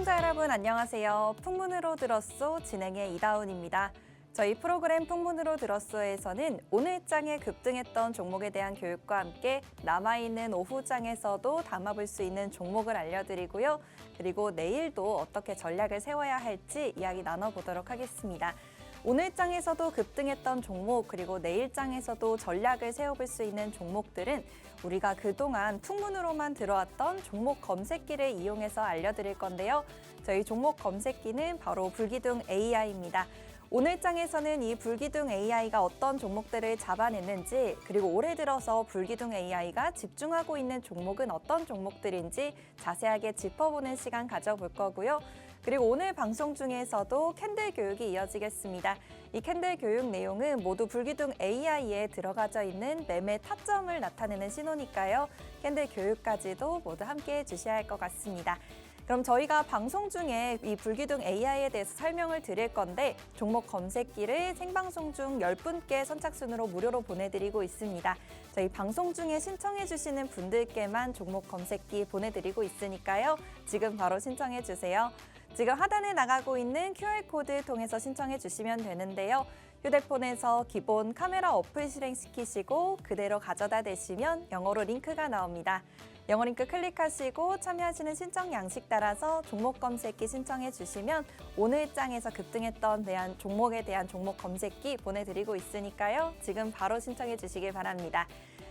시청자 여러분 안녕하세요. 풍문으로 들었소 진행의 이다운입니다. 저희 프로그램 풍문으로 들었소에서는 오늘 장에 급등했던 종목에 대한 교육과 함께 남아있는 오후장에서도 담아볼 수 있는 종목을 알려드리고요. 그리고 내일도 어떻게 전략을 세워야 할지 이야기 나눠보도록 하겠습니다. 오늘 장에서도 급등했던 종목 그리고 내일 장에서도 전략을 세워볼 수 있는 종목들은 우리가 그동안 풍문으로만 들어왔던 종목 검색기를 이용해서 알려드릴 건데요. 저희 종목 검색기는 바로 불기둥 AI입니다. 오늘 장에서는 이 불기둥 AI가 어떤 종목들을 잡아냈는지 그리고 올해 들어서 불기둥 AI가 집중하고 있는 종목은 어떤 종목들인지 자세하게 짚어보는 시간 가져볼 거고요. 그리고 오늘 방송 중에서도 캔들 교육이 이어지겠습니다. 이 캔들 교육 내용은 모두 불기둥 AI에 들어가져 있는 매매 타점을 나타내는 신호니까요. 캔들 교육까지도 모두 함께 해주셔야 할 것 같습니다. 그럼 저희가 방송 중에 이 불기둥 AI에 대해서 설명을 드릴 건데 종목 검색기를 생방송 중 10분께 선착순으로 무료로 보내드리고 있습니다. 저희 방송 중에 신청해 주시는 분들께만 종목 검색기 보내드리고 있으니까요. 지금 바로 신청해 주세요. 지금 하단에 나가고 있는 QR코드 통해서 신청해 주시면 되는데요. 휴대폰에서 기본 카메라 어플 실행시키시고 그대로 가져다 대시면 영어로 링크가 나옵니다. 영어 링크 클릭하시고 참여하시는 신청 양식 따라서 종목 검색기 신청해 주시면 오늘 장에서 급등했던 종목에 대한 종목 검색기 보내드리고 있으니까요. 지금 바로 신청해 주시길 바랍니다.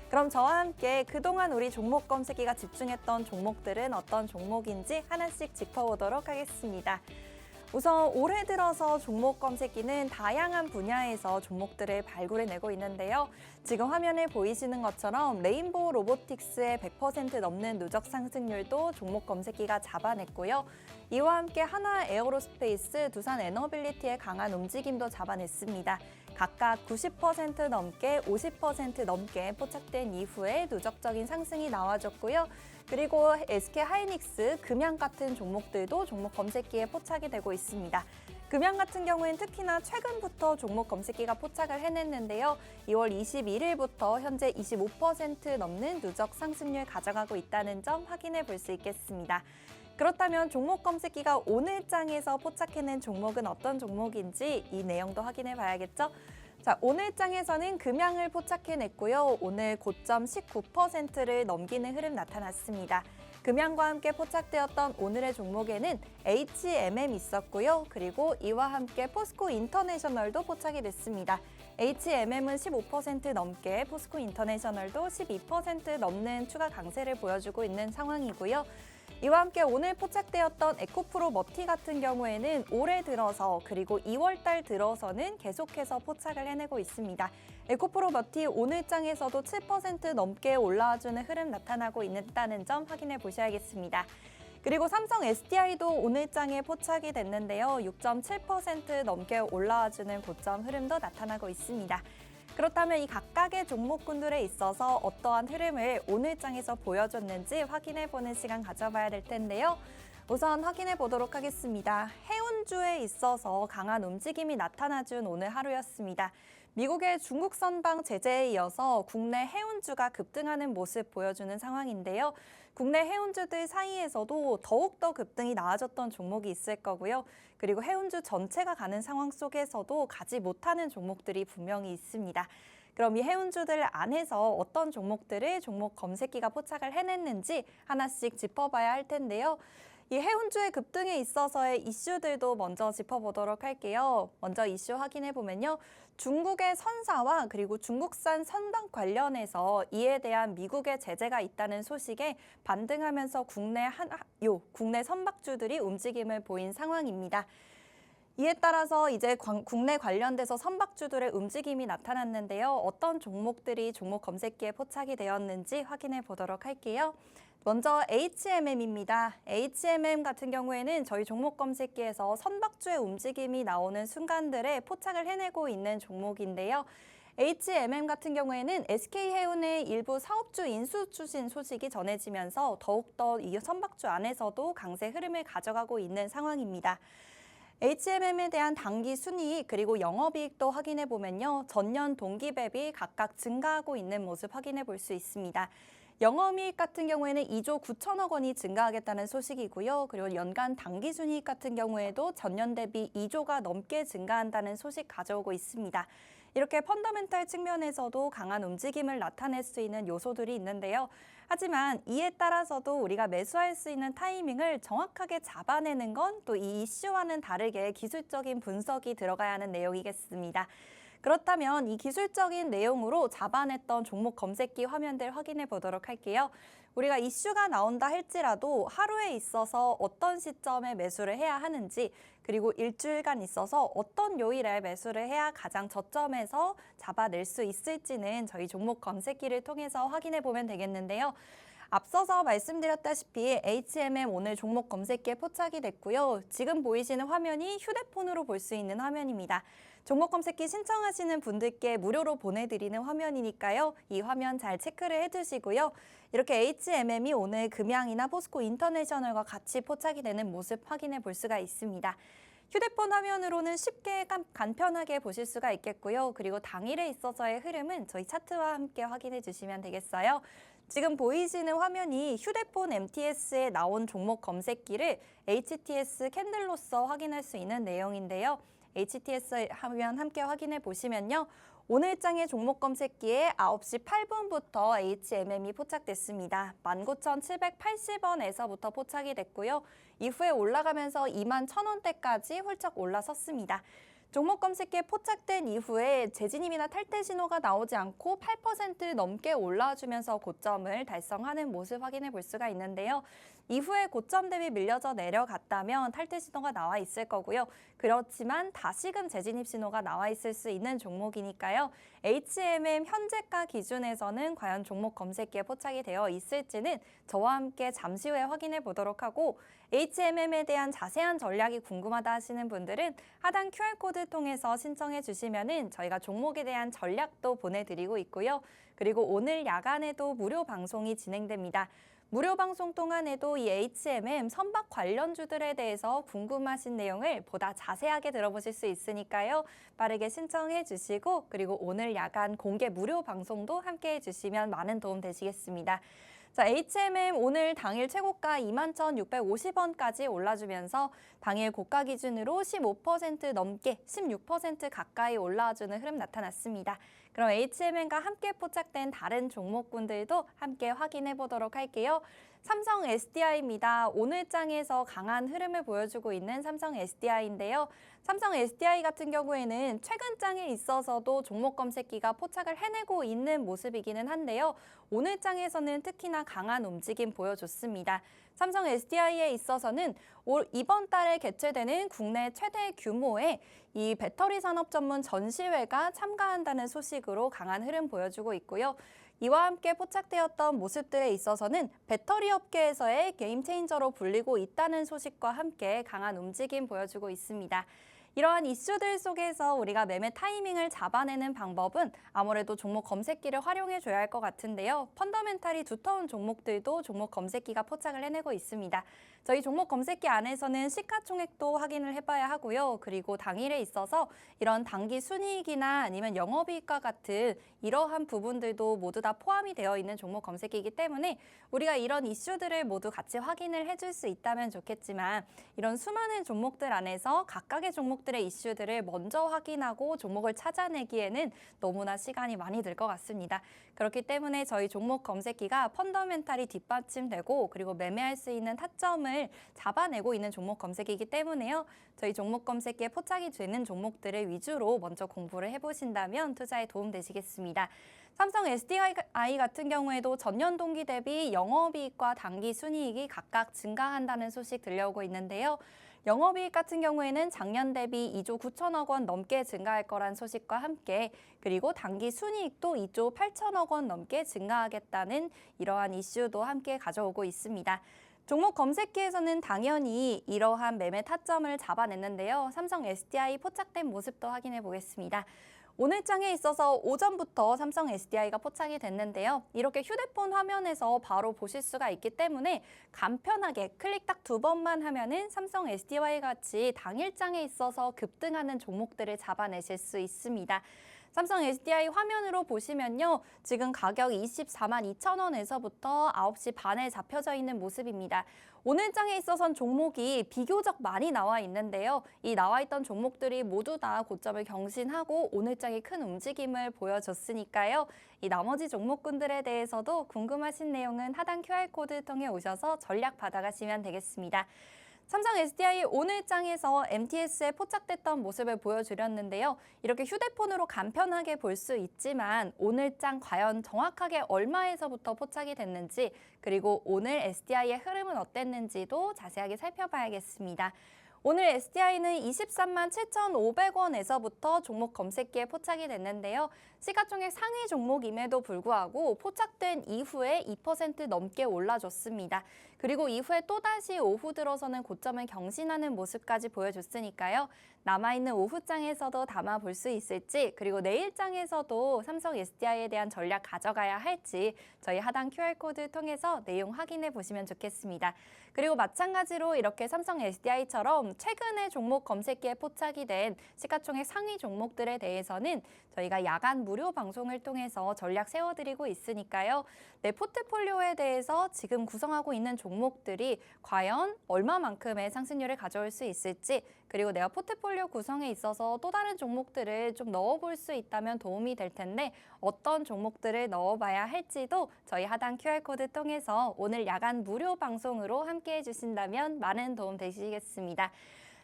그럼 저와 함께 그동안 우리 종목 검색기가 집중했던 종목들은 어떤 종목인지 하나씩 짚어보도록 하겠습니다. 우선 올해 들어서 종목 검색기는 다양한 분야에서 종목들을 발굴해내고 있는데요. 지금 화면에 보이시는 것처럼 레인보우 로보틱스의 100% 넘는 누적 상승률도 종목 검색기가 잡아냈고요. 이와 함께 하나 에어로스페이스, 두산 에너빌리티의 강한 움직임도 잡아냈습니다. 각각 90% 넘게 50% 넘게 포착된 이후에 누적적인 상승이 나와줬고요. 그리고 SK하이닉스, 금양 같은 종목들도 종목 검색기에 포착이 되고 있습니다. 금양 같은 경우엔 특히나 최근부터 종목 검색기가 포착을 해냈는데요. 2월 21일부터 현재 25% 넘는 누적 상승률 가져가고 있다는 점 확인해 볼 수 있겠습니다. 그렇다면 종목 검색기가 오늘 장에서 포착해낸 종목은 어떤 종목인지 이 내용도 확인해 봐야겠죠? 자, 오늘 장에서는 금양을 포착해냈고요. 오늘 고점 19%를 넘기는 흐름 나타났습니다. 금양과 함께 포착되었던 오늘의 종목에는 HMM 있었고요. 그리고 이와 함께 포스코 인터내셔널도 포착이 됐습니다. HMM은 15% 넘게, 포스코 인터내셔널도 12% 넘는 추가 강세를 보여주고 있는 상황이고요. 이와 함께 오늘 포착되었던 에코프로 머티 같은 경우에는 올해 들어서 그리고 2월 달 들어서는 계속해서 포착을 해내고 있습니다. 에코프로 머티 오늘 장에서도 7% 넘게 올라와주는 흐름 나타나고 있다는 점 확인해 보셔야겠습니다. 그리고 삼성 SDI도 오늘 장에 포착이 됐는데요. 6.7% 넘게 올라와주는 고점 흐름도 나타나고 있습니다. 그렇다면 이 각각의 종목군들에 있어서 어떠한 흐름을 오늘 장에서 보여줬는지 확인해보는 시간 가져봐야 될 텐데요. 우선 확인해 보도록 하겠습니다. 해운주에 있어서 강한 움직임이 나타나준 오늘 하루였습니다. 미국의 중국 선방 제재에 이어서 국내 해운주가 급등하는 모습 보여주는 상황인데요. 국내 해운주들 사이에서도 더욱더 급등이 나아졌던 종목이 있을 거고요. 그리고 해운주 전체가 가는 상황 속에서도 가지 못하는 종목들이 분명히 있습니다. 그럼 이 해운주들 안에서 어떤 종목들을 종목 검색기가 포착을 해냈는지 하나씩 짚어봐야 할 텐데요. 이 해운주의 급등에 있어서의 이슈들도 먼저 짚어보도록 할게요. 먼저 이슈 확인해보면요. 중국의 선사와 그리고 중국산 선박 관련해서 이에 대한 미국의 제재가 있다는 소식에 반등하면서 국내 선박주들이 움직임을 보인 상황입니다. 이에 따라서 이제 국내 관련돼서 선박주들의 움직임이 나타났는데요. 어떤 종목들이 종목 검색기에 포착이 되었는지 확인해 보도록 할게요. 먼저 HMM입니다. HMM 같은 경우에는 저희 종목 검색기에서 선박주의 움직임이 나오는 순간들에 포착을 해내고 있는 종목인데요. HMM 같은 경우에는 SK해운의 일부 사업주 인수 추진 소식이 전해지면서 더욱더 이 선박주 안에서도 강세 흐름을 가져가고 있는 상황입니다. HMM에 대한 당기 순이익 그리고 영업이익도 확인해 보면요. 전년 동기 대비 각각 증가하고 있는 모습 확인해 볼 수 있습니다. 영업이익 같은 경우에는 2조 9천억 원이 증가하겠다는 소식이고요. 그리고 연간 당기순이익 같은 경우에도 전년 대비 2조가 넘게 증가한다는 소식 가져오고 있습니다. 이렇게 펀더멘탈 측면에서도 강한 움직임을 나타낼 수 있는 요소들이 있는데요. 하지만 이에 따라서도 우리가 매수할 수 있는 타이밍을 정확하게 잡아내는 건 또 이 이슈와는 다르게 기술적인 분석이 들어가야 하는 내용이겠습니다. 그렇다면 이 기술적인 내용으로 잡아냈던 종목 검색기 화면들 확인해 보도록 할게요. 우리가 이슈가 나온다 할지라도 하루에 있어서 어떤 시점에 매수를 해야 하는지, 그리고 일주일간 있어서 어떤 요일에 매수를 해야 가장 저점에서 잡아낼 수 있을지는 저희 종목 검색기를 통해서 확인해 보면 되겠는데요. 앞서서 말씀드렸다시피 HMM 오늘 종목 검색기에 포착이 됐고요. 지금 보이시는 화면이 휴대폰으로 볼 수 있는 화면입니다. 종목 검색기 신청하시는 분들께 무료로 보내드리는 화면이니까요. 이 화면 잘 체크를 해두시고요. 이렇게 HMM이 오늘 금양이나 포스코 인터내셔널과 같이 포착이 되는 모습 확인해 볼 수가 있습니다. 휴대폰 화면으로는 쉽게 간편하게 보실 수가 있겠고요. 그리고 당일에 있어서의 흐름은 저희 차트와 함께 확인해 주시면 되겠어요. 지금 보이시는 화면이 휴대폰 MTS에 나온 종목 검색기를 HTS 캔들로서 확인할 수 있는 내용인데요. HTS 화면 함께 확인해 보시면요. 오늘장의 종목 검색기에 9시 8분부터 HMM이 포착됐습니다. 19,780원에서부터 포착이 됐고요. 이후에 올라가면서 21,000원대까지 훌쩍 올라섰습니다. 종목 검색기에 포착된 이후에 재진입이나 탈퇴 신호가 나오지 않고 8% 넘게 올라와주면서 고점을 달성하는 모습 확인해 볼 수가 있는데요. 이후에 고점 대비 밀려져 내려갔다면 탈퇴 신호가 나와 있을 거고요. 그렇지만 다시금 재진입 신호가 나와 있을 수 있는 종목이니까요. HMM 현재가 기준에서는 과연 종목 검색기에 포착이 되어 있을지는 저와 함께 잠시 후에 확인해 보도록 하고, HMM에 대한 자세한 전략이 궁금하다 하시는 분들은 하단 QR코드 통해서 신청해 주시면은 저희가 종목에 대한 전략도 보내드리고 있고요. 그리고 오늘 야간에도 무료 방송이 진행됩니다. 무료 방송 동안에도 이 HMM 선박 관련주들에 대해서 궁금하신 내용을 보다 자세하게 들어보실 수 있으니까요. 빠르게 신청해 주시고, 그리고 오늘 야간 공개 무료 방송도 함께 해주시면 많은 도움 되시겠습니다. 자, HMM 오늘 당일 최고가 21,650원까지 올라주면서 당일 고가 기준으로 15% 넘게 16% 가까이 올라와주는 흐름 나타났습니다. 그럼 HMM과 함께 포착된 다른 종목군들도 함께 확인해 보도록 할게요. 삼성 SDI입니다. 오늘 장에서 강한 흐름을 보여주고 있는 삼성 SDI인데요. 삼성 SDI 같은 경우에는 최근 장에 있어서도 종목 검색기가 포착을 해내고 있는 모습이기는 한데요. 오늘 장에서는 특히나 강한 움직임 보여줬습니다. 삼성 SDI에 있어서는 이번 달에 개최되는 국내 최대 규모의 이 배터리 산업 전문 전시회가 참가한다는 소식으로 강한 흐름 보여주고 있고요. 이와 함께 포착되었던 모습들에 있어서는 배터리 업계에서의 게임 체인저로 불리고 있다는 소식과 함께 강한 움직임 보여주고 있습니다. 이러한 이슈들 속에서 우리가 매매 타이밍을 잡아내는 방법은 아무래도 종목 검색기를 활용해 줘야 할 것 같은데요. 펀더멘탈이 두터운 종목들도 종목 검색기가 포착을 해내고 있습니다. 저희 종목 검색기 안에서는 시가총액도 확인을 해봐야 하고요. 그리고 당일에 있어서 이런 단기 순이익이나 아니면 영업이익과 같은 이러한 부분들도 모두 다 포함이 되어 있는 종목 검색기이기 때문에 우리가 이런 이슈들을 모두 같이 확인을 해줄 수 있다면 좋겠지만, 이런 수많은 종목들 안에서 각각의 종목들의 이슈들을 먼저 확인하고 종목을 찾아내기에는 너무나 시간이 많이 들 것 같습니다. 그렇기 때문에 저희 종목 검색기가 펀더멘탈이 뒷받침되고, 그리고 매매할 수 있는 타점을 잡아내고 있는 종목 검색이기 때문에요. 저희 종목 검색기에 포착이 되는 종목들을 위주로 먼저 공부를 해보신다면 투자에 도움 되시겠습니다. 삼성 SDI 같은 경우에도 전년 동기 대비 영업이익과 당기 순이익이 각각 증가한다는 소식 들려오고 있는데요. 영업이익 같은 경우에는 작년 대비 2조 9천억 원 넘게 증가할 거란 소식과 함께, 그리고 당기 순이익도 2조 8천억 원 넘게 증가하겠다는 이러한 이슈도 함께 가져오고 있습니다. 종목 검색기에서는 당연히 이러한 매매 타점을 잡아냈는데요. 삼성 SDI 포착된 모습도 확인해 보겠습니다. 오늘 장에 있어서 오전부터 삼성 SDI가 포착이 됐는데요. 이렇게 휴대폰 화면에서 바로 보실 수가 있기 때문에 간편하게 클릭 딱 2번만 하면은 삼성 SDI 같이 당일장에 있어서 급등하는 종목들을 잡아내실 수 있습니다. 삼성 SDI 화면으로 보시면요. 지금 가격 24만 2천 원에서부터 9시 반에 잡혀져 있는 모습입니다. 오늘 장에 있어선 종목이 비교적 많이 나와 있는데요. 이 나와 있던 종목들이 모두 다 고점을 경신하고 오늘 장에 큰 움직임을 보여줬으니까요. 이 나머지 종목군들에 대해서도 궁금하신 내용은 하단 QR코드 통해 오셔서 전략 받아가시면 되겠습니다. 삼성 SDI 오늘 장에서 MTS에 포착됐던 모습을 보여드렸는데요. 이렇게 휴대폰으로 간편하게 볼 수 있지만 오늘 장 과연 정확하게 얼마에서부터 포착이 됐는지 그리고 오늘 SDI의 흐름은 어땠는지도 자세하게 살펴봐야겠습니다. 오늘 SDI는 23만 7,500원에서부터 종목 검색기에 포착이 됐는데요. 시가총액 상위 종목임에도 불구하고 포착된 이후에 2% 넘게 올라줬습니다. 그리고 이후에 또다시 오후 들어서는 고점을 경신하는 모습까지 보여줬으니까요. 남아있는 오후장에서도 담아볼 수 있을지 그리고 내일장에서도 삼성 SDI에 대한 전략 가져가야 할지 저희 하단 QR코드 통해서 내용 확인해 보시면 좋겠습니다. 그리고 마찬가지로 이렇게 삼성 SDI처럼 최근에 종목 검색기에 포착이 된 시가총액 상위 종목들에 대해서는 저희가 야간 무료 방송을 통해서 전략 세워드리고 있으니까요. 내 포트폴리오에 대해서 지금 구성하고 있는 종목들이 과연 얼마만큼의 상승률을 가져올 수 있을지 그리고 내가 포트폴리오 구성에 있어서 또 다른 종목들을 좀 넣어볼 수 있다면 도움이 될 텐데 어떤 종목들을 넣어봐야 할지도 저희 하단 QR코드 통해서 오늘 야간 무료 방송으로 함께해 주신다면 많은 도움 되시겠습니다.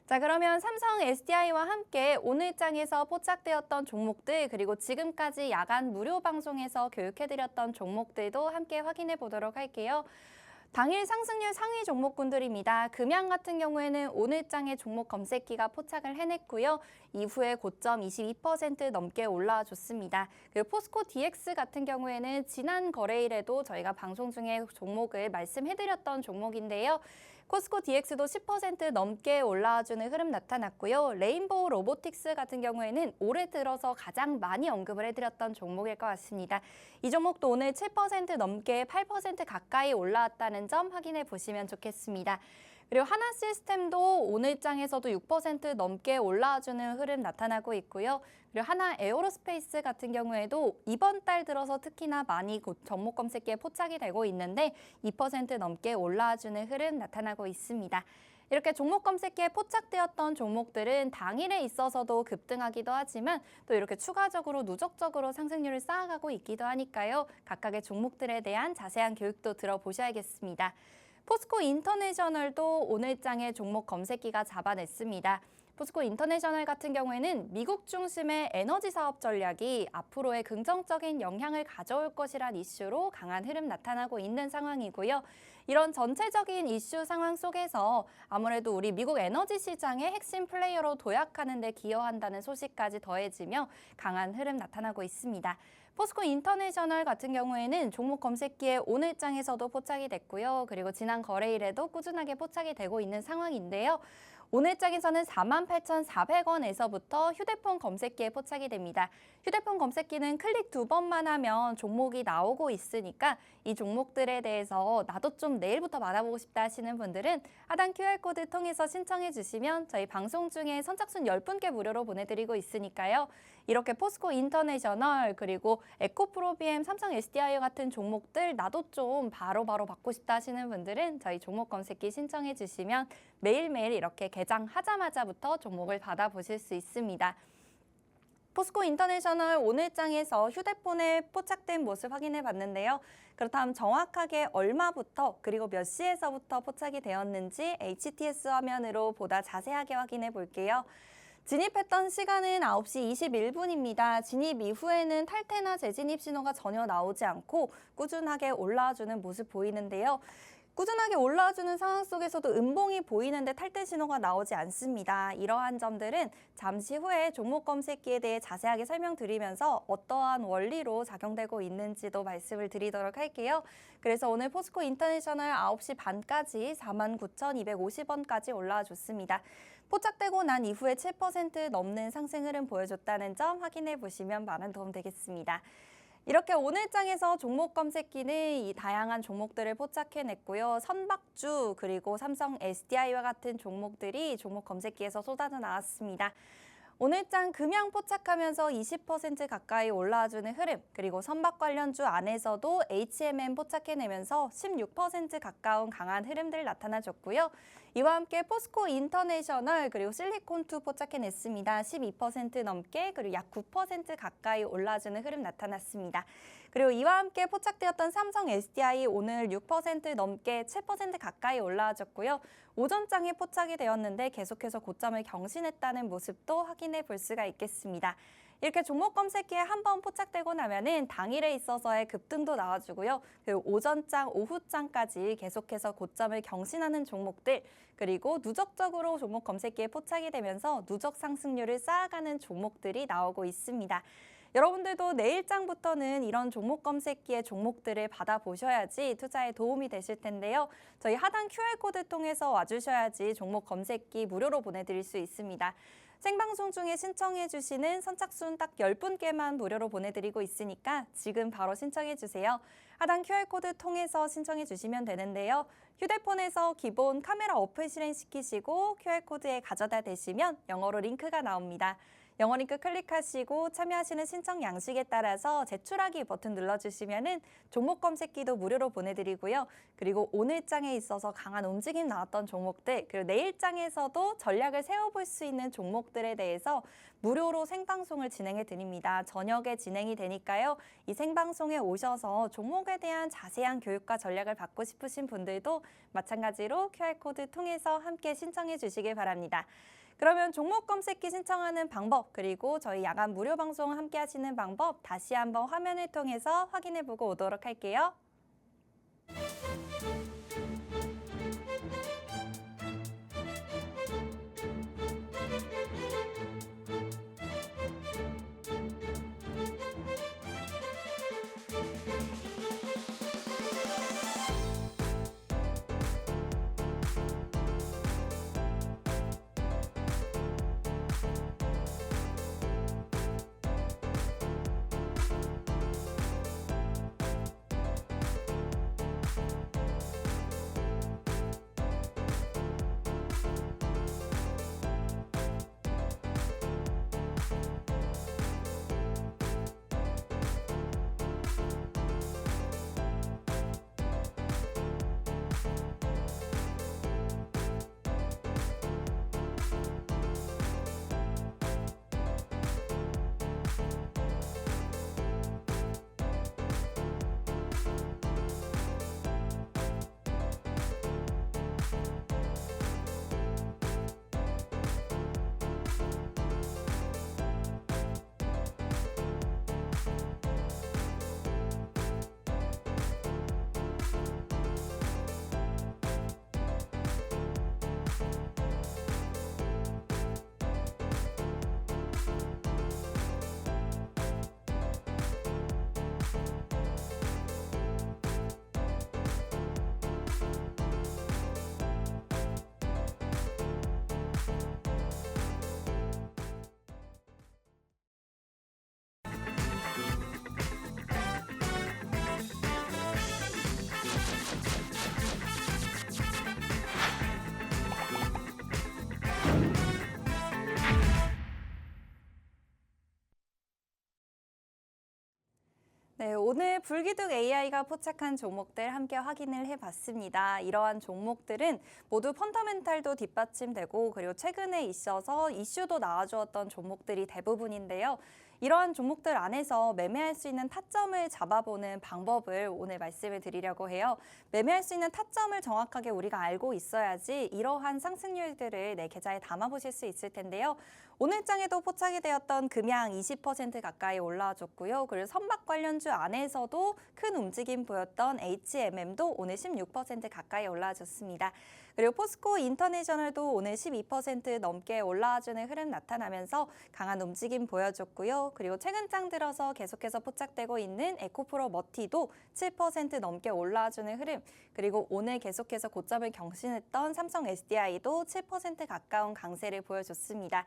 자, 그러면 삼성 SDI와 함께 오늘 장에서 포착되었던 종목들 그리고 지금까지 야간 무료 방송에서 교육해드렸던 종목들도 함께 확인해 보도록 할게요. 당일 상승률 상위 종목군들입니다. 금양 같은 경우에는 오늘 장에 종목 검색기가 포착을 해냈고요. 이후에 고점 22% 넘게 올라줬습니다. 그리고 포스코 DX 같은 경우에는 지난 거래일에도 저희가 방송 중에 종목을 말씀해드렸던 종목인데요. 코스코 DX도 10% 넘게 올라와주는 흐름 나타났고요. 레인보우 로보틱스 같은 경우에는 올해 들어서 가장 많이 언급을 해드렸던 종목일 것 같습니다. 이 종목도 오늘 7% 넘게 8% 가까이 올라왔다는 점 확인해 보시면 좋겠습니다. 그리고 하나시스템도 오늘 장에서도 6% 넘게 올라와주는 흐름 나타나고 있고요. 그리고 하나 에어로스페이스 같은 경우에도 이번 달 들어서 특히나 많이 종목 검색기에 포착이 되고 있는데 2% 넘게 올라와주는 흐름 나타나고 있습니다. 이렇게 종목 검색기에 포착되었던 종목들은 당일에 있어서도 급등하기도 하지만 또 이렇게 추가적으로 누적적으로 상승률을 쌓아가고 있기도 하니까요. 각각의 종목들에 대한 자세한 교육도 들어보셔야겠습니다. 포스코 인터내셔널도 오늘 장에 종목 검색기가 잡아냈습니다. 포스코 인터내셔널 같은 경우에는 미국 중심의 에너지 사업 전략이 앞으로의 긍정적인 영향을 가져올 것이란 이슈로 강한 흐름 나타나고 있는 상황이고요. 이런 전체적인 이슈 상황 속에서 아무래도 우리 미국 에너지 시장의 핵심 플레이어로 도약하는 데 기여한다는 소식까지 더해지며 강한 흐름 나타나고 있습니다. 포스코 인터내셔널 같은 경우에는 종목 검색기에 오늘 장에서도 포착이 됐고요. 그리고 지난 거래일에도 꾸준하게 포착이 되고 있는 상황인데요. 오늘 장에서는 48,400원에서부터 휴대폰 검색기에 포착이 됩니다. 휴대폰 검색기는 클릭 2번만 하면 종목이 나오고 있으니까 이 종목들에 대해서 나도 좀 내일부터 받아보고 싶다 하시는 분들은 하단 QR코드 통해서 신청해 주시면 저희 방송 중에 선착순 10분께 무료로 보내드리고 있으니까요. 이렇게 포스코 인터내셔널 그리고 에코프로비엠, 삼성 SDI 같은 종목들 나도 좀 바로바로 받고 싶다 하시는 분들은 저희 종목 검색기 신청해 주시면 매일매일 이렇게 개장하자마자부터 종목을 받아보실 수 있습니다. 포스코 인터내셔널 오늘 장에서 휴대폰에 포착된 모습 확인해 봤는데요. 그렇다면 정확하게 얼마부터 그리고 몇 시에서부터 포착이 되었는지 HTS 화면으로 보다 자세하게 확인해 볼게요. 진입했던 시간은 9시 21분입니다. 진입 이후에는 탈퇴나 재진입 신호가 전혀 나오지 않고 꾸준하게 올라와주는 모습 보이는데요. 꾸준하게 올라와주는 상황 속에서도 음봉이 보이는데 탈퇴 신호가 나오지 않습니다. 이러한 점들은 잠시 후에 종목 검색기에 대해 자세하게 설명드리면서 어떠한 원리로 작용되고 있는지도 말씀을 드리도록 할게요. 그래서 오늘 포스코 인터내셔널 9시 반까지 49,250원까지 올라와 줬습니다. 포착되고 난 이후에 7% 넘는 상승 흐름 보여줬다는 점 확인해 보시면 많은 도움 되겠습니다. 이렇게 오늘 장에서 종목 검색기는 이 다양한 종목들을 포착해냈고요. 선박주 그리고 삼성 SDI와 같은 종목들이 종목 검색기에서 쏟아져 나왔습니다. 오늘장 금양 포착하면서 20% 가까이 올라와주는 흐름, 그리고 선박 관련주 안에서도 HMM 포착해내면서 16% 가까운 강한 흐름들 나타나줬고요. 이와 함께 포스코 인터내셔널 그리고 실리콘2 포착해냈습니다. 12% 넘게 그리고 약 9% 가까이 올라와주는 흐름 나타났습니다. 그리고 이와 함께 포착되었던 삼성 SDI 오늘 6% 넘게 7% 가까이 올라와줬고요. 오전장에 포착이 되었는데 계속해서 고점을 경신했다는 모습도 확인해 볼 수가 있겠습니다. 이렇게 종목 검색기에 한번 포착되고 나면은 당일에 있어서의 급등도 나와주고요. 그리고 오전장, 오후장까지 계속해서 고점을 경신하는 종목들, 그리고 누적적으로 종목 검색기에 포착이 되면서 누적 상승률을 쌓아가는 종목들이 나오고 있습니다. 여러분들도 내일장부터는 이런 종목 검색기의 종목들을 받아보셔야지 투자에 도움이 되실 텐데요. 저희 하단 QR코드 통해서 와주셔야지 종목 검색기 무료로 보내드릴 수 있습니다. 생방송 중에 신청해 주시는 선착순 딱 10분께만 무료로 보내드리고 있으니까 지금 바로 신청해 주세요. 하단 QR코드 통해서 신청해 주시면 되는데요. 휴대폰에서 기본 카메라 어플 실행시키시고 QR코드에 가져다 대시면 영어로 링크가 나옵니다. 영어 링크 클릭하시고 참여하시는 신청 양식에 따라서 제출하기 버튼 눌러주시면은 종목 검색기도 무료로 보내드리고요. 그리고 오늘장에 있어서 강한 움직임 나왔던 종목들, 그리고 내일장에서도 전략을 세워볼 수 있는 종목들에 대해서 무료로 생방송을 진행해 드립니다. 저녁에 진행이 되니까요. 이 생방송에 오셔서 종목에 대한 자세한 교육과 전략을 받고 싶으신 분들도 마찬가지로 QR코드 통해서 함께 신청해 주시길 바랍니다. 그러면 종목 검색기 신청하는 방법, 그리고 저희 야간 무료 방송 함께 하시는 방법 다시 한번 화면을 통해서 확인해 보고 오도록 할게요. 네, 오늘 불기둥 AI가 포착한 종목들 함께 확인을 해봤습니다. 이러한 종목들은 모두 펀더멘탈도 뒷받침되고 그리고 최근에 있어서 이슈도 나와주었던 종목들이 대부분인데요. 이러한 종목들 안에서 매매할 수 있는 타점을 잡아보는 방법을 오늘 말씀을 드리려고 해요. 매매할 수 있는 타점을 정확하게 우리가 알고 있어야지 이러한 상승률들을 내 계좌에 담아보실 수 있을 텐데요. 오늘장에도 포착이 되었던 금양 20% 가까이 올라와줬고요. 그리고 선박 관련주 안에서도 큰 움직임 보였던 HMM도 오늘 16% 가까이 올라와줬습니다. 그리고 포스코 인터내셔널도 오늘 12% 넘게 올라와주는 흐름 나타나면서 강한 움직임 보여줬고요. 그리고 최근장 들어서 계속해서 포착되고 있는 에코프로 머티도 7% 넘게 올라와주는 흐름, 그리고 오늘 계속해서 고점을 경신했던 삼성 SDI도 7% 가까운 강세를 보여줬습니다.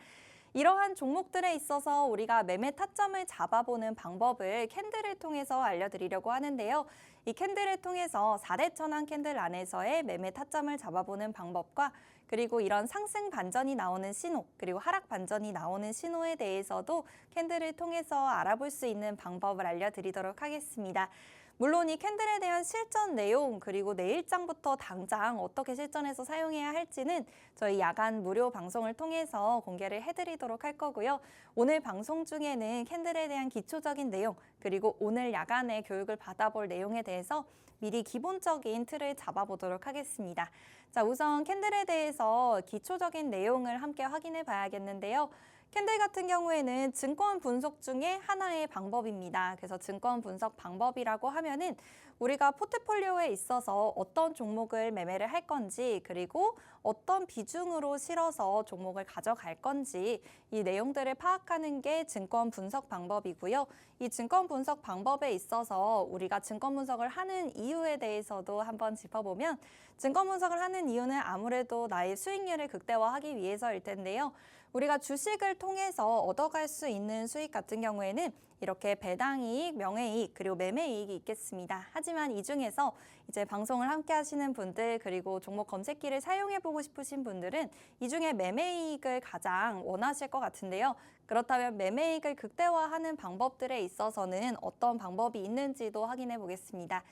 이러한 종목들에 있어서 우리가 매매 타점을 잡아보는 방법을 캔들을 통해서 알려드리려고 하는데요. 이 캔들을 통해서 4대 천왕 캔들 안에서의 매매 타점을 잡아보는 방법과 그리고 이런 상승 반전이 나오는 신호, 그리고 하락 반전이 나오는 신호에 대해서도 캔들을 통해서 알아볼 수 있는 방법을 알려드리도록 하겠습니다. 물론 이 캔들에 대한 실전 내용 그리고 내일장부터 당장 어떻게 실전해서 사용해야 할지는 저희 야간 무료 방송을 통해서 공개를 해드리도록 할 거고요. 오늘 방송 중에는 캔들에 대한 기초적인 내용 그리고 오늘 야간에 교육을 받아볼 내용에 대해서 미리 기본적인 틀을 잡아보도록 하겠습니다. 자, 우선 캔들에 대해서 기초적인 내용을 함께 확인해 봐야겠는데요. 캔들 같은 경우에는 증권 분석 중에 하나의 방법입니다. 그래서 증권 분석 방법이라고 하면은 우리가 포트폴리오에 있어서 어떤 종목을 매매를 할 건지 그리고 어떤 비중으로 실어서 종목을 가져갈 건지 이 내용들을 파악하는 게 증권 분석 방법이고요. 이 증권 분석 방법에 있어서 우리가 증권 분석을 하는 이유에 대해서도 한번 짚어보면 증권 분석을 하는 이유는 아무래도 나의 수익률을 극대화하기 위해서일 텐데요. 우리가 주식을 통해서 얻어갈 수 있는 수익 같은 경우에는 이렇게 배당이익, 명예이익, 그리고 매매이익이 있겠습니다. 하지만 이 중에서 이제 방송을 함께 하시는 분들 그리고 종목 검색기를 사용해보고 싶으신 분들은 이 중에 매매이익을 가장 원하실 것 같은데요. 그렇다면 매매이익을 극대화하는 방법들에 있어서는 어떤 방법이 있는지도 확인해 보겠습니다.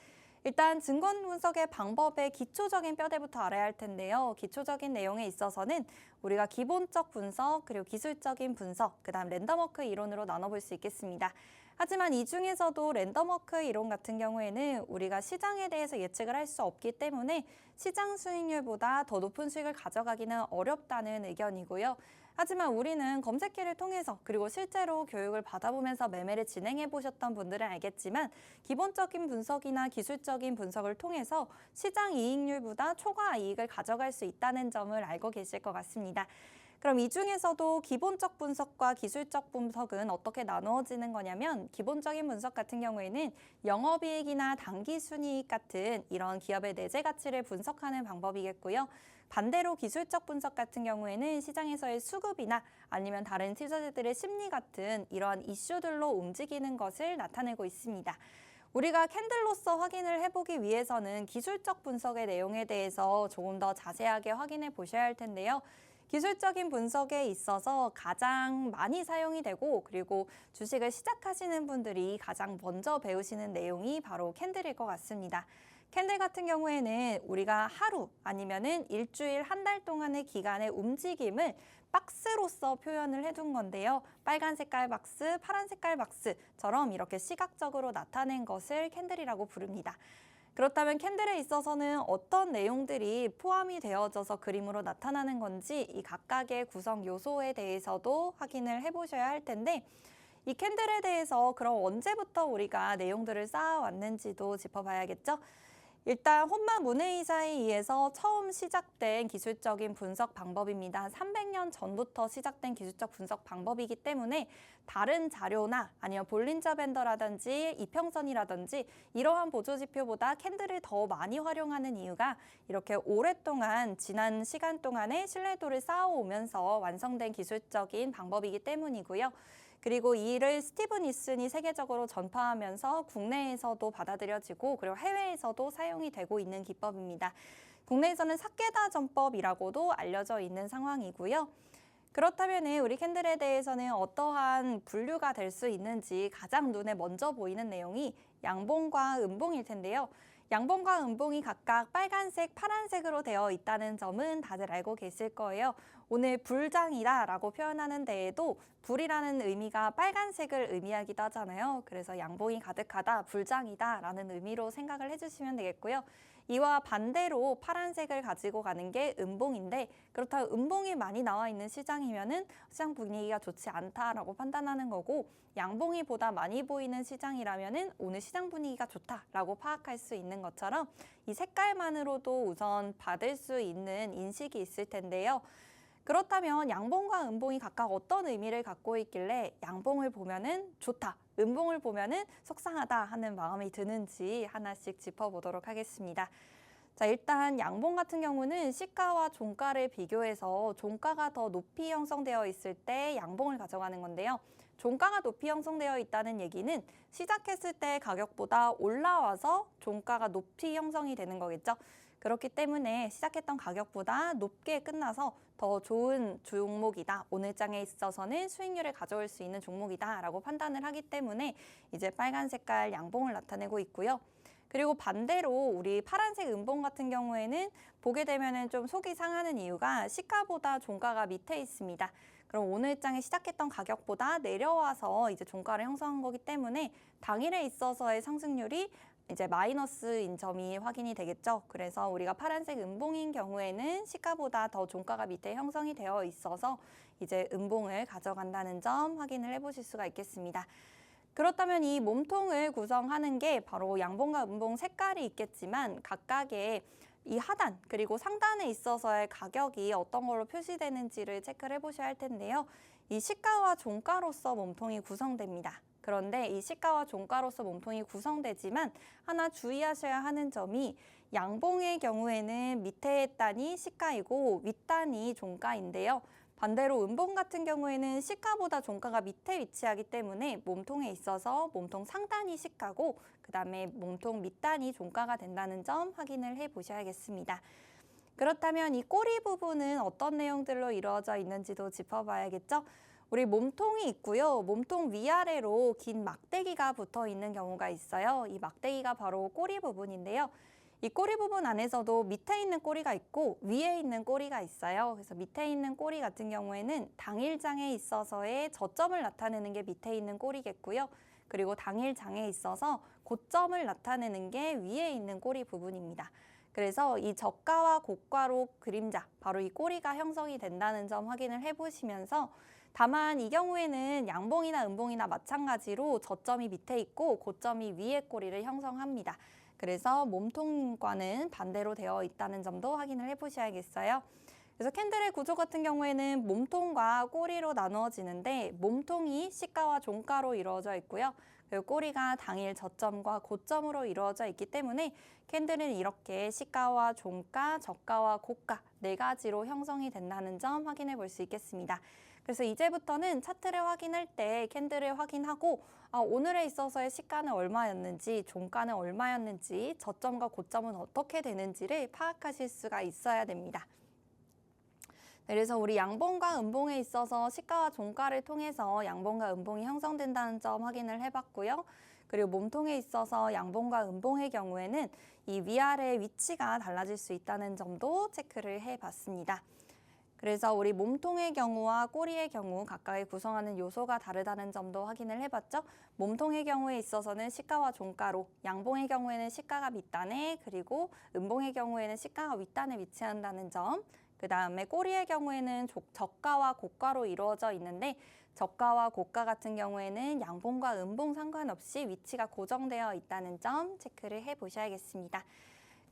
일단 증권 분석의 방법의 기초적인 뼈대부터 알아야 할 텐데요. 기초적인 내용에 있어서는 우리가 기본적 분석, 그리고 기술적인 분석, 그다음 랜덤워크 이론으로 나눠볼 수 있겠습니다. 하지만 이 중에서도 랜덤워크 이론 같은 경우에는 우리가 시장에 대해서 예측을 할 수 없기 때문에 시장 수익률보다 더 높은 수익을 가져가기는 어렵다는 의견이고요. 하지만 우리는 검색기를 통해서 그리고 실제로 교육을 받아보면서 매매를 진행해 보셨던 분들은 알겠지만 기본적인 분석이나 기술적인 분석을 통해서 시장 이익률보다 초과 이익을 가져갈 수 있다는 점을 알고 계실 것 같습니다. 그럼 이 중에서도 기본적 분석과 기술적 분석은 어떻게 나누어지는 거냐면 기본적인 분석 같은 경우에는 영업이익이나 당기순이익 같은 이런 기업의 내재 가치를 분석하는 방법이겠고요. 반대로 기술적 분석 같은 경우에는 시장에서의 수급이나 아니면 다른 투자자들의 심리 같은 이러한 이슈들로 움직이는 것을 나타내고 있습니다. 우리가 캔들로서 확인을 해보기 위해서는 기술적 분석의 내용에 대해서 조금 더 자세하게 확인해 보셔야 할 텐데요. 기술적인 분석에 있어서 가장 많이 사용이 되고 그리고 주식을 시작하시는 분들이 가장 먼저 배우시는 내용이 바로 캔들일 것 같습니다. 캔들 같은 경우에는 우리가 하루 아니면은 일주일, 한 달 동안의 기간의 움직임을 박스로서 표현을 해둔 건데요. 빨간 색깔 박스, 파란 색깔 박스처럼 이렇게 시각적으로 나타낸 것을 캔들이라고 부릅니다. 그렇다면 캔들에 있어서는 어떤 내용들이 포함이 되어져서 그림으로 나타나는 건지 이 각각의 구성 요소에 대해서도 확인을 해보셔야 할 텐데 이 캔들에 대해서 그럼 언제부터 우리가 내용들을 쌓아왔는지도 짚어봐야겠죠? 일단 혼마 문해이사에 의해서 처음 시작된 기술적인 분석 방법입니다. 300년 전부터 시작된 기술적 분석 방법이기 때문에 다른 자료나 아니면 볼린저 밴더라든지 이평선이라든지 이러한 보조지표보다 캔들을 더 많이 활용하는 이유가 이렇게 오랫동안 지난 시간 동안에 신뢰도를 쌓아오면서 완성된 기술적인 방법이기 때문이고요. 그리고 이를 스티븐 이슨이 세계적으로 전파하면서 국내에서도 받아들여지고 그리고 해외에서도 사용이 되고 있는 기법입니다. 국내에서는 사케다 전법이라고도 알려져 있는 상황이고요. 그렇다면 우리 캔들에 대해서는 어떠한 분류가 될 수 있는지 가장 눈에 먼저 보이는 내용이 양봉과 음봉일 텐데요. 양봉과 음봉이 각각 빨간색, 파란색으로 되어 있다는 점은 다들 알고 계실 거예요. 오늘 불장이다 라고 표현하는 데에도 불이라는 의미가 빨간색을 의미하기도 하잖아요. 그래서 양봉이 가득하다, 불장이다 라는 의미로 생각을 해주시면 되겠고요. 이와 반대로 파란색을 가지고 가는 게 음봉인데 그렇다면 음봉이 많이 나와 있는 시장이면은 시장 분위기가 좋지 않다라고 판단하는 거고 양봉이 보다 많이 보이는 시장이라면은 오늘 시장 분위기가 좋다라고 파악할 수 있는 것처럼 이 색깔만으로도 우선 받을 수 있는 인식이 있을 텐데요. 그렇다면 양봉과 음봉이 각각 어떤 의미를 갖고 있길래 양봉을 보면은 좋다, 음봉을 보면은 속상하다 하는 마음이 드는지 하나씩 짚어보도록 하겠습니다. 자, 일단 양봉 같은 경우는 시가와 종가를 비교해서 종가가 더 높이 형성되어 있을 때 양봉을 가져가는 건데요. 종가가 높이 형성되어 있다는 얘기는 시작했을 때 가격보다 올라와서 종가가 높이 형성이 되는 거겠죠. 그렇기 때문에 시작했던 가격보다 높게 끝나서 더 좋은 종목이다. 오늘 장에 있어서는 수익률을 가져올 수 있는 종목이다라고 판단을 하기 때문에 이제 빨간 색깔 양봉을 나타내고 있고요. 그리고 반대로 우리 파란색 음봉 같은 경우에는 보게 되면은 좀 속이 상하는 이유가 시가보다 종가가 밑에 있습니다. 그럼 오늘 장에 시작했던 가격보다 내려와서 이제 종가를 형성한 거기 때문에 당일에 있어서의 상승률이 이제 마이너스인 점이 확인이 되겠죠. 그래서 우리가 파란색 음봉인 경우에는 시가보다 더 종가가 밑에 형성이 되어 있어서 이제 음봉을 가져간다는 점 확인을 해보실 수가 있겠습니다. 그렇다면 이 몸통을 구성하는 게 바로 양봉과 음봉 색깔이 있겠지만 각각의 이 하단 그리고 상단에 있어서의 가격이 어떤 걸로 표시되는지를 체크를 해보셔야 할 텐데요. 이 시가와 종가로서 몸통이 구성됩니다. 그런데 이 시가와 종가로서 몸통이 구성되지만 하나 주의하셔야 하는 점이 양봉의 경우에는 밑에 단이 시가이고 윗단이 종가인데요. 반대로 음봉 같은 경우에는 시가보다 종가가 밑에 위치하기 때문에 몸통에 있어서 몸통 상단이 시가고 그다음에 몸통 밑단이 종가가 된다는 점 확인을 해 보셔야겠습니다. 그렇다면 이 꼬리 부분은 어떤 내용들로 이루어져 있는지도 짚어봐야겠죠? 우리 몸통이 있고요. 몸통 위아래로 긴 막대기가 붙어 있는 경우가 있어요. 이 막대기가 바로 꼬리 부분인데요. 이 꼬리 부분 안에서도 밑에 있는 꼬리가 있고 위에 있는 꼬리가 있어요. 그래서 밑에 있는 꼬리 같은 경우에는 당일장에 있어서의 저점을 나타내는 게 밑에 있는 꼬리겠고요. 그리고 당일장에 있어서 고점을 나타내는 게 위에 있는 꼬리 부분입니다. 그래서 이 저가와 고가로 그림자, 바로 이 꼬리가 형성이 된다는 점 확인을 해보시면서 다만 이 경우에는 양봉이나 음봉이나 마찬가지로 저점이 밑에 있고 고점이 위에 꼬리를 형성합니다. 그래서 몸통과는 반대로 되어 있다는 점도 확인을 해보셔야겠어요. 그래서 캔들의 구조 같은 경우에는 몸통과 꼬리로 나누어지는데 몸통이 시가와 종가로 이루어져 있고요. 그리고 꼬리가 당일 저점과 고점으로 이루어져 있기 때문에 캔들은 이렇게 시가와 종가, 저가와 고가 네 가지로 형성이 된다는 점 확인해 볼 수 있겠습니다. 그래서 이제부터는 차트를 확인할 때 캔들을 확인하고 오늘에 있어서의 시가는 얼마였는지, 종가는 얼마였는지, 저점과 고점은 어떻게 되는지를 파악하실 수가 있어야 됩니다. 그래서 우리 양봉과 음봉에 있어서 시가와 종가를 통해서 양봉과 음봉이 형성된다는 점 확인을 해봤고요. 그리고 몸통에 있어서 양봉과 음봉의 경우에는 이 위아래 위치가 달라질 수 있다는 점도 체크를 해봤습니다. 그래서 우리 몸통의 경우와 꼬리의 경우 각각의 구성하는 요소가 다르다는 점도 확인을 해봤죠. 몸통의 경우에 있어서는 시가와 종가로, 양봉의 경우에는 시가가 밑단에, 그리고 음봉의 경우에는 시가가 윗단에 위치한다는 점, 그 다음에 꼬리의 경우에는 저가와 고가로 이루어져 있는데 저가와 고가 같은 경우에는 양봉과 음봉 상관없이 위치가 고정되어 있다는 점 체크를 해보셔야겠습니다.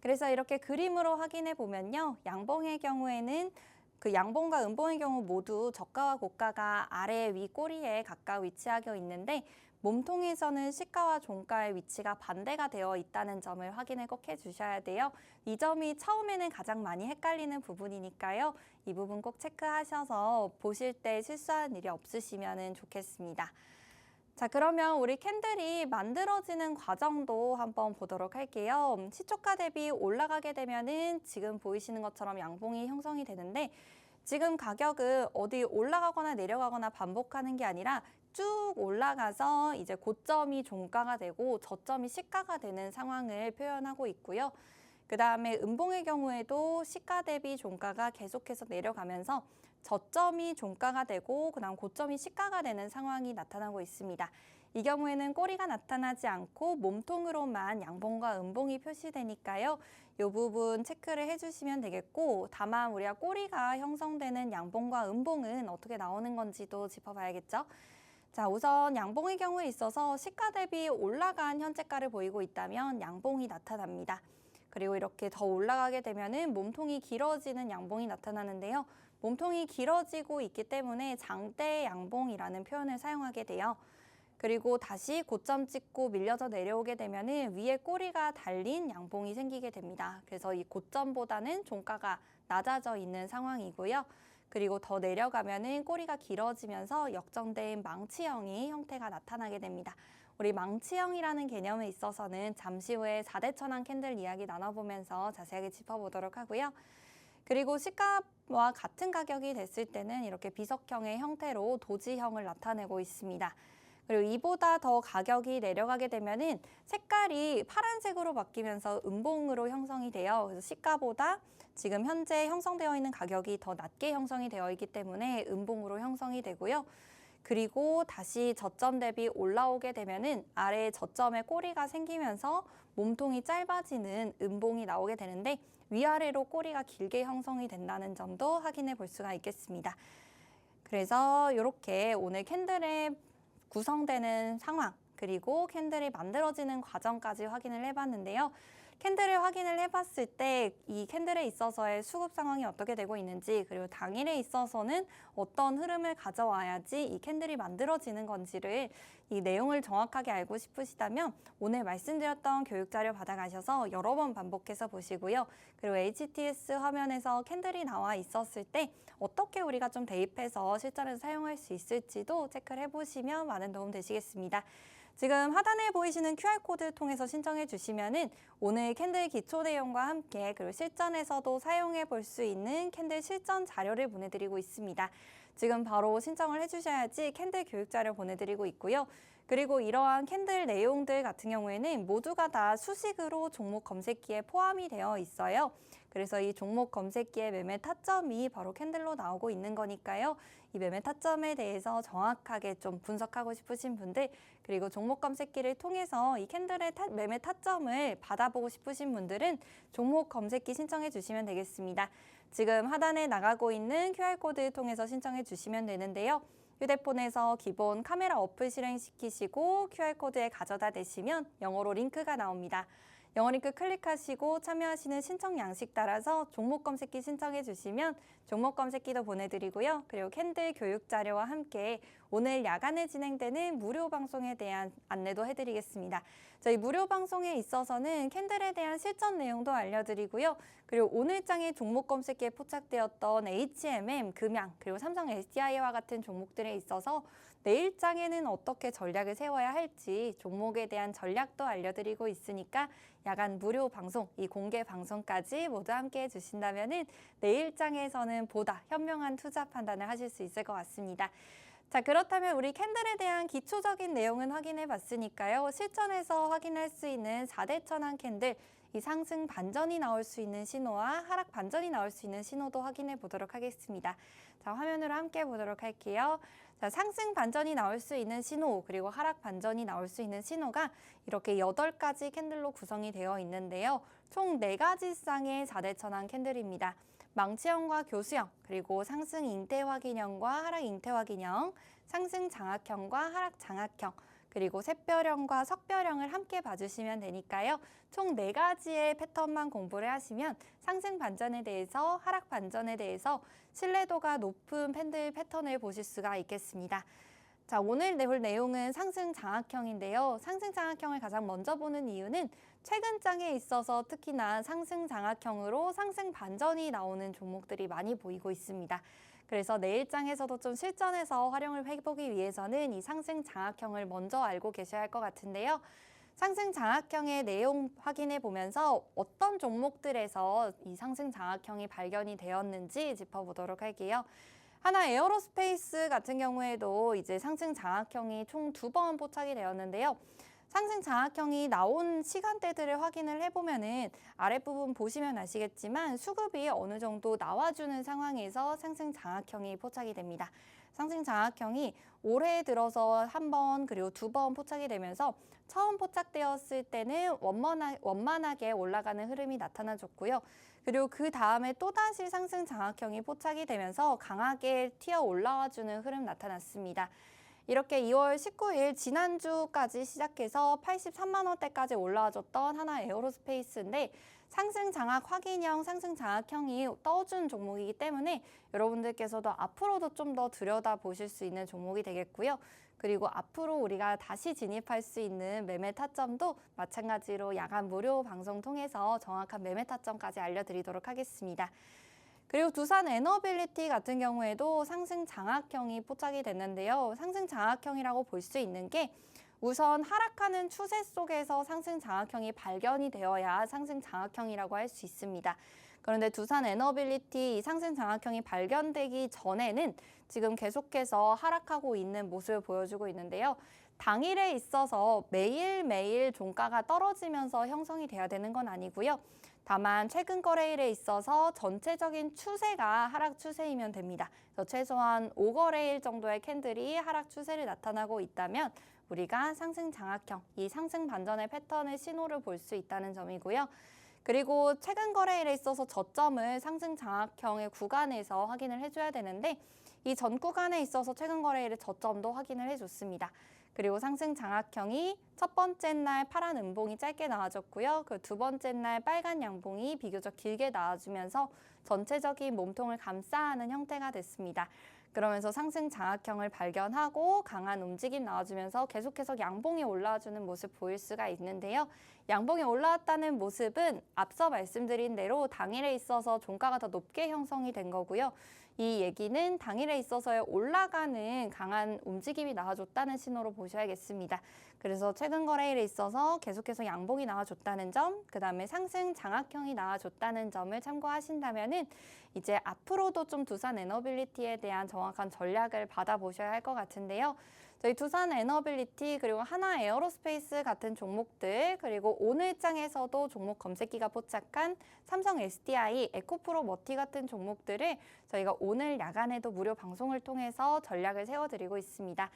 그래서 이렇게 그림으로 확인해 보면요. 양봉의 경우에는 그 양봉과 음봉의 경우 모두 저가와 고가가 아래 위 꼬리에 가까이 위치하고 있는데 몸통에서는 시가와 종가의 위치가 반대가 되어 있다는 점을 확인을 꼭 해주셔야 돼요. 이 점이 처음에는 가장 많이 헷갈리는 부분이니까요. 이 부분 꼭 체크하셔서 보실 때 실수하는 일이 없으시면 좋겠습니다. 자, 그러면 우리 캔들이 만들어지는 과정도 한번 보도록 할게요. 시초가 대비 올라가게 되면은 지금 보이시는 것처럼 양봉이 형성이 되는데 지금 가격은 어디 올라가거나 내려가거나 반복하는 게 아니라 쭉 올라가서 이제 고점이 종가가 되고 저점이 시가가 되는 상황을 표현하고 있고요. 그 다음에 음봉의 경우에도 시가 대비 종가가 계속해서 내려가면서 저점이 종가가 되고 그다음 고점이 시가가 되는 상황이 나타나고 있습니다. 이 경우에는 꼬리가 나타나지 않고 몸통으로만 양봉과 음봉이 표시되니까요. 이 부분 체크를 해주시면 되겠고 다만 우리가 꼬리가 형성되는 양봉과 음봉은 어떻게 나오는 건지도 짚어봐야겠죠. 자, 우선 양봉의 경우에 있어서 시가 대비 올라간 현재가를 보이고 있다면 양봉이 나타납니다. 그리고 이렇게 더 올라가게 되면은 몸통이 길어지는 양봉이 나타나는데요. 몸통이 길어지고 있기 때문에 장대 양봉이라는 표현을 사용하게 돼요. 그리고 다시 고점 찍고 밀려서 내려오게 되면은 위에 꼬리가 달린 양봉이 생기게 됩니다. 그래서 이 고점보다는 종가가 낮아져 있는 상황이고요. 그리고 더 내려가면은 꼬리가 길어지면서 역정된 망치형이 형태가 나타나게 됩니다. 우리 망치형이라는 개념에 있어서는 잠시 후에 4대 천왕 캔들 이야기 나눠보면서 자세하게 짚어보도록 하고요. 그리고 시가와 같은 가격이 됐을 때는 이렇게 비석형의 형태로 도지형을 나타내고 있습니다. 그리고 이보다 더 가격이 내려가게 되면은 색깔이 파란색으로 바뀌면서 음봉으로 형성이 돼요. 그래서 시가보다 지금 현재 형성되어 있는 가격이 더 낮게 형성이 되어 있기 때문에 음봉으로 형성이 되고요. 그리고 다시 저점 대비 올라오게 되면은 아래 저점에 꼬리가 생기면서 몸통이 짧아지는 음봉이 나오게 되는데 위아래로 꼬리가 길게 형성이 된다는 점도 확인해 볼 수가 있겠습니다. 그래서 이렇게 오늘 캔들의 구성되는 상황, 그리고 캔들이 만들어지는 과정까지 확인을 해봤는데요. 캔들을 확인을 해봤을 때 이 캔들에 있어서의 수급 상황이 어떻게 되고 있는지, 그리고 당일에 있어서는 어떤 흐름을 가져와야지 이 캔들이 만들어지는 건지를 이 내용을 정확하게 알고 싶으시다면 오늘 말씀드렸던 교육 자료 받아가셔서 여러 번 반복해서 보시고요. 그리고 HTS 화면에서 캔들이 나와 있었을 때 어떻게 우리가 좀 대입해서 실전에서 사용할 수 있을지도 체크를 해보시면 많은 도움 되시겠습니다. 지금 하단에 보이시는 QR코드를 통해서 신청해 주시면은 오늘 캔들 기초 내용과 함께 그리고 실전에서도 사용해 볼 수 있는 캔들 실전 자료를 보내드리고 있습니다. 지금 바로 신청을 해주셔야지 캔들 교육 자료 보내드리고 있고요. 그리고 이러한 캔들 내용들 같은 경우에는 모두가 다 수식으로 종목 검색기에 포함이 되어 있어요. 그래서 이 종목 검색기의 매매 타점이 바로 캔들로 나오고 있는 거니까요. 이 매매 타점에 대해서 정확하게 좀 분석하고 싶으신 분들, 그리고 종목 검색기를 통해서 이 캔들의 매매 타점을 받아보고 싶으신 분들은 종목 검색기 신청해 주시면 되겠습니다. 지금 하단에 나가고 있는 QR코드를 통해서 신청해 주시면 되는데요. 휴대폰에서 기본 카메라 어플 실행시키시고 QR코드에 가져다 대시면 영어로 링크가 나옵니다. 영어 링크 클릭하시고 참여하시는 신청 양식 따라서 종목 검색기 신청해 주시면 종목 검색기도 보내드리고요. 그리고 캔들 교육 자료와 함께 오늘 야간에 진행되는 무료 방송에 대한 안내도 해드리겠습니다. 저희 무료 방송에 있어서는 캔들에 대한 실전 내용도 알려드리고요. 그리고 오늘장의 종목 검색기에 포착되었던 HMM, 금양, 그리고 삼성 SDI와 같은 종목들에 있어서 내일장에는 어떻게 전략을 세워야 할지 종목에 대한 전략도 알려드리고 있으니까 야간 무료 방송, 이 공개 방송까지 모두 함께 해주신다면 내일장에서는 보다 현명한 투자 판단을 하실 수 있을 것 같습니다. 자, 그렇다면 우리 캔들에 대한 기초적인 내용은 확인해 봤으니까요. 실전에서 확인할 수 있는 4대 천왕 캔들, 이 상승 반전이 나올 수 있는 신호와 하락 반전이 나올 수 있는 신호도 확인해 보도록 하겠습니다. 자, 화면으로 함께 보도록 할게요. 자, 상승 반전이 나올 수 있는 신호, 그리고 하락 반전이 나올 수 있는 신호가 이렇게 8가지 캔들로 구성이 되어 있는데요. 총 4가지 쌍의 4대 천왕 캔들입니다. 망치형과 교수형, 그리고 상승 잉태 확인형과 하락 잉태 확인형, 상승 장악형과 하락 장악형, 그리고 샛별형과 석별형을 함께 봐주시면 되니까요. 총 4가지의 패턴만 공부를 하시면 상승 반전에 대해서, 하락 반전에 대해서 신뢰도가 높은 캔들 패턴을 보실 수가 있겠습니다. 자, 오늘 볼 내용은 상승 장악형인데요. 상승 장악형을 가장 먼저 보는 이유는 최근 장에 있어서 특히나 상승 장악형으로 상승 반전이 나오는 종목들이 많이 보이고 있습니다. 그래서 내일장에서도 좀 실전에서 활용을 해보기 위해서는 이 상승 장악형을 먼저 알고 계셔야 할 것 같은데요. 상승 장악형의 내용 확인해 보면서 어떤 종목들에서 이 상승 장악형이 발견이 되었는지 짚어보도록 할게요. 하나 에어로스페이스 같은 경우에도 이제 상승 장악형이 총 2번 포착이 되었는데요. 상승 장악형이 나온 시간대들을 확인을 해보면은 아랫부분 보시면 아시겠지만 수급이 어느 정도 나와주는 상황에서 상승 장악형이 포착이 됩니다. 상승 장악형이 올해 들어서 1번 그리고 2번 포착이 되면서 처음 포착되었을 때는 원만하게 올라가는 흐름이 나타나줬고요. 그리고 그 다음에 또다시 상승 장악형이 포착이 되면서 강하게 튀어 올라와주는 흐름 나타났습니다. 이렇게 2월 19일 지난주까지 시작해서 83만 원대까지 올라와줬던 하나 에어로스페이스인데 상승 장악 확인형, 상승 장악형이 떠준 종목이기 때문에 여러분들께서도 앞으로도 좀 더 들여다보실 수 있는 종목이 되겠고요. 그리고 앞으로 우리가 다시 진입할 수 있는 매매 타점도 마찬가지로 야간 무료 방송 통해서 정확한 매매 타점까지 알려드리도록 하겠습니다. 그리고 두산 에너빌리티 같은 경우에도 상승 장악형이 포착이 됐는데요. 상승 장악형이라고 볼 수 있는 게 우선 하락하는 추세 속에서 상승 장악형이 발견이 되어야 상승 장악형이라고 할 수 있습니다. 그런데 두산 에너빌리티 상승 장악형이 발견되기 전에는 지금 계속해서 하락하고 있는 모습을 보여주고 있는데요. 당일에 있어서 매일매일 종가가 떨어지면서 형성이 돼야 되는 건 아니고요. 다만 최근 거래일에 있어서 전체적인 추세가 하락 추세이면 됩니다. 그래서 최소한 5거래일 정도의 캔들이 하락 추세를 나타나고 있다면 우리가 상승 장악형, 이 상승 반전의 패턴의 신호를 볼 수 있다는 점이고요. 그리고 최근 거래일에 있어서 저점을 상승 장악형의 구간에서 확인을 해줘야 되는데 이 전 구간에 있어서 최근 거래일의 저점도 확인을 해줬습니다. 그리고 상승 장악형이 첫 번째 날 파란 음봉이 짧게 나와줬고요. 그 두 번째 날 빨간 양봉이 비교적 길게 나와주면서 전체적인 몸통을 감싸는 형태가 됐습니다. 그러면서 상승 장악형을 발견하고 강한 움직임 나와주면서 계속해서 양봉이 올라와주는 모습 보일 수가 있는데요. 양봉이 올라왔다는 모습은 앞서 말씀드린 대로 당일에 있어서 종가가 더 높게 형성이 된 거고요. 이 얘기는 당일에 있어서의 올라가는 강한 움직임이 나와줬다는 신호로 보셔야겠습니다. 그래서 최근 거래일에 있어서 계속해서 양봉이 나와줬다는 점, 그 다음에 상승 장악형이 나와줬다는 점을 참고하신다면은 이제 앞으로도 좀 두산 에너빌리티에 대한 정확한 전략을 받아보셔야 할 것 같은데요. 저희 두산 에너빌리티 그리고 하나 에어로스페이스 같은 종목들 그리고 오늘장에서도 종목 검색기가 포착한 삼성 SDI, 에코프로 머티 같은 종목들을 저희가 오늘 야간에도 무료 방송을 통해서 전략을 세워드리고 있습니다.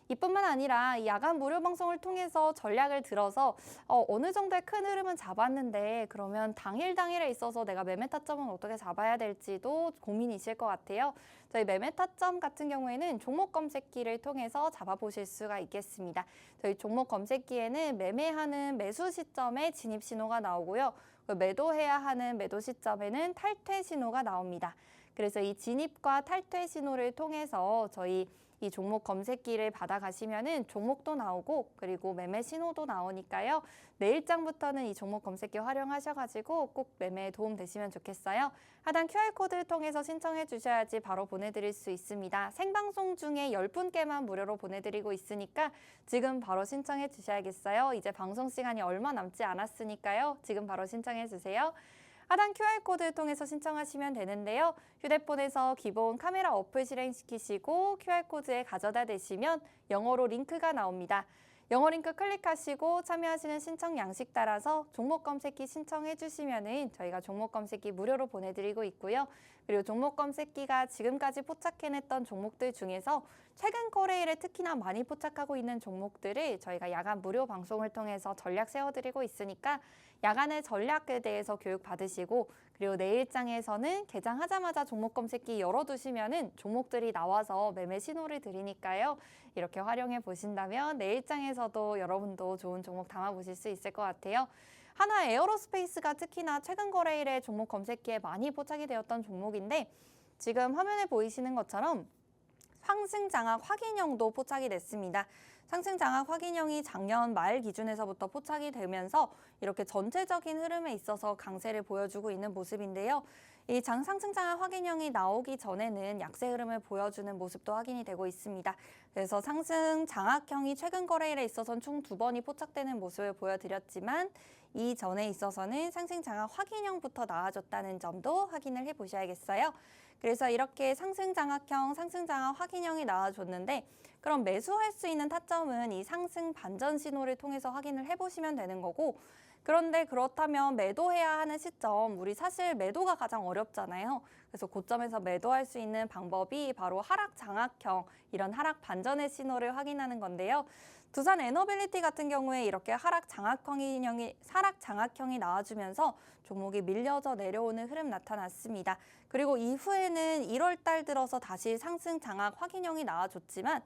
이뿐만 아니라 이 야간 무료 방송을 통해서 전략을 들어서 어느 정도의 큰 흐름은 잡았는데 그러면 당일에 있어서 내가 매매 타점은 어떻게 잡아야 될지도 고민이실 것 같아요. 저희 매매 타점 같은 경우에는 종목 검색기를 통해서 잡아보실 수가 있겠습니다. 저희 종목 검색기에는 매매하는 매수 시점에 진입 신호가 나오고요. 매도해야 하는 매도 시점에는 탈퇴 신호가 나옵니다. 그래서 이 진입과 탈퇴 신호를 통해서 저희 이 종목 검색기를 받아가시면은 종목도 나오고 그리고 매매 신호도 나오니까요. 내일장부터는 이 종목 검색기 활용하셔가지고 꼭 매매에 도움 되시면 좋겠어요. 하단 QR코드를 통해서 신청해 주셔야지 바로 보내드릴 수 있습니다. 생방송 중에 10분께만 무료로 보내드리고 있으니까 지금 바로 신청해 주셔야겠어요. 이제 방송 시간이 얼마 남지 않았으니까요. 지금 바로 신청해 주세요. 하단 QR코드를 통해서 신청하시면 되는데요. 휴대폰에서 기본 카메라 어플 실행시키시고 QR코드에 가져다 대시면 영어로 링크가 나옵니다. 영어 링크 클릭하시고 참여하시는 신청 양식 따라서 종목 검색기 신청해 주시면은 저희가 종목 검색기 무료로 보내드리고 있고요. 그리고 종목 검색기가 지금까지 포착해냈던 종목들 중에서 최근 거래일에 특히나 많이 포착하고 있는 종목들을 저희가 야간 무료 방송을 통해서 전략 세워드리고 있으니까 야간의 전략에 대해서 교육 받으시고 그리고 내일장에서는 개장하자마자 종목 검색기 열어두시면은 종목들이 나와서 매매 신호를 드리니까요. 이렇게 활용해 보신다면 내일장에서도 여러분도 좋은 종목 담아보실 수 있을 것 같아요. 하나 에어로스페이스가 특히나 최근 거래일에 종목 검색기에 많이 포착이 되었던 종목인데 지금 화면에 보이시는 것처럼 상승 장악 확인형도 포착이 됐습니다. 상승 장악 확인형이 작년 말 기준에서부터 포착이 되면서 이렇게 전체적인 흐름에 있어서 강세를 보여주고 있는 모습인데요. 이 상승 장악 확인형이 나오기 전에는 약세 흐름을 보여주는 모습도 확인이 되고 있습니다. 그래서 상승 장악형이 최근 거래일에 있어서는 총 2번이 포착되는 모습을 보여드렸지만 이전에 있어서는 상승 장악 확인형부터 나와줬다는 점도 확인을 해보셔야겠어요. 그래서 이렇게 상승 장악형, 상승 장악 확인형이 나와줬는데 그럼 매수할 수 있는 타점은 이 상승 반전 신호를 통해서 확인을 해보시면 되는 거고 그런데 그렇다면 매도해야 하는 시점, 우리 사실 매도가 가장 어렵잖아요. 그래서 고점에서 매도할 수 있는 방법이 바로 하락 장악형, 이런 하락 반전의 신호를 확인하는 건데요. 두산 에너빌리티 같은 경우에 이렇게 하락 장악형이 나와주면서 종목이 밀려져 내려오는 흐름 나타났습니다. 그리고 이후에는 1월 달 들어서 다시 상승 장악 확인형이 나와줬지만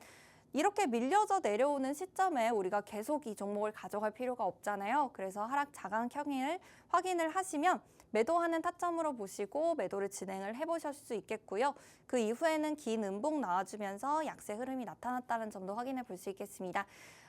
이렇게 밀려져 내려오는 시점에 우리가 계속 이 종목을 가져갈 필요가 없잖아요. 그래서 하락 장악형을 확인을 하시면 매도하는 타점으로 보시고 매도를 진행을 해보실 수 있겠고요. 그 이후에는 긴 음봉 나와주면서 약세 흐름이 나타났다는 점도 확인해 볼 수 있겠습니다.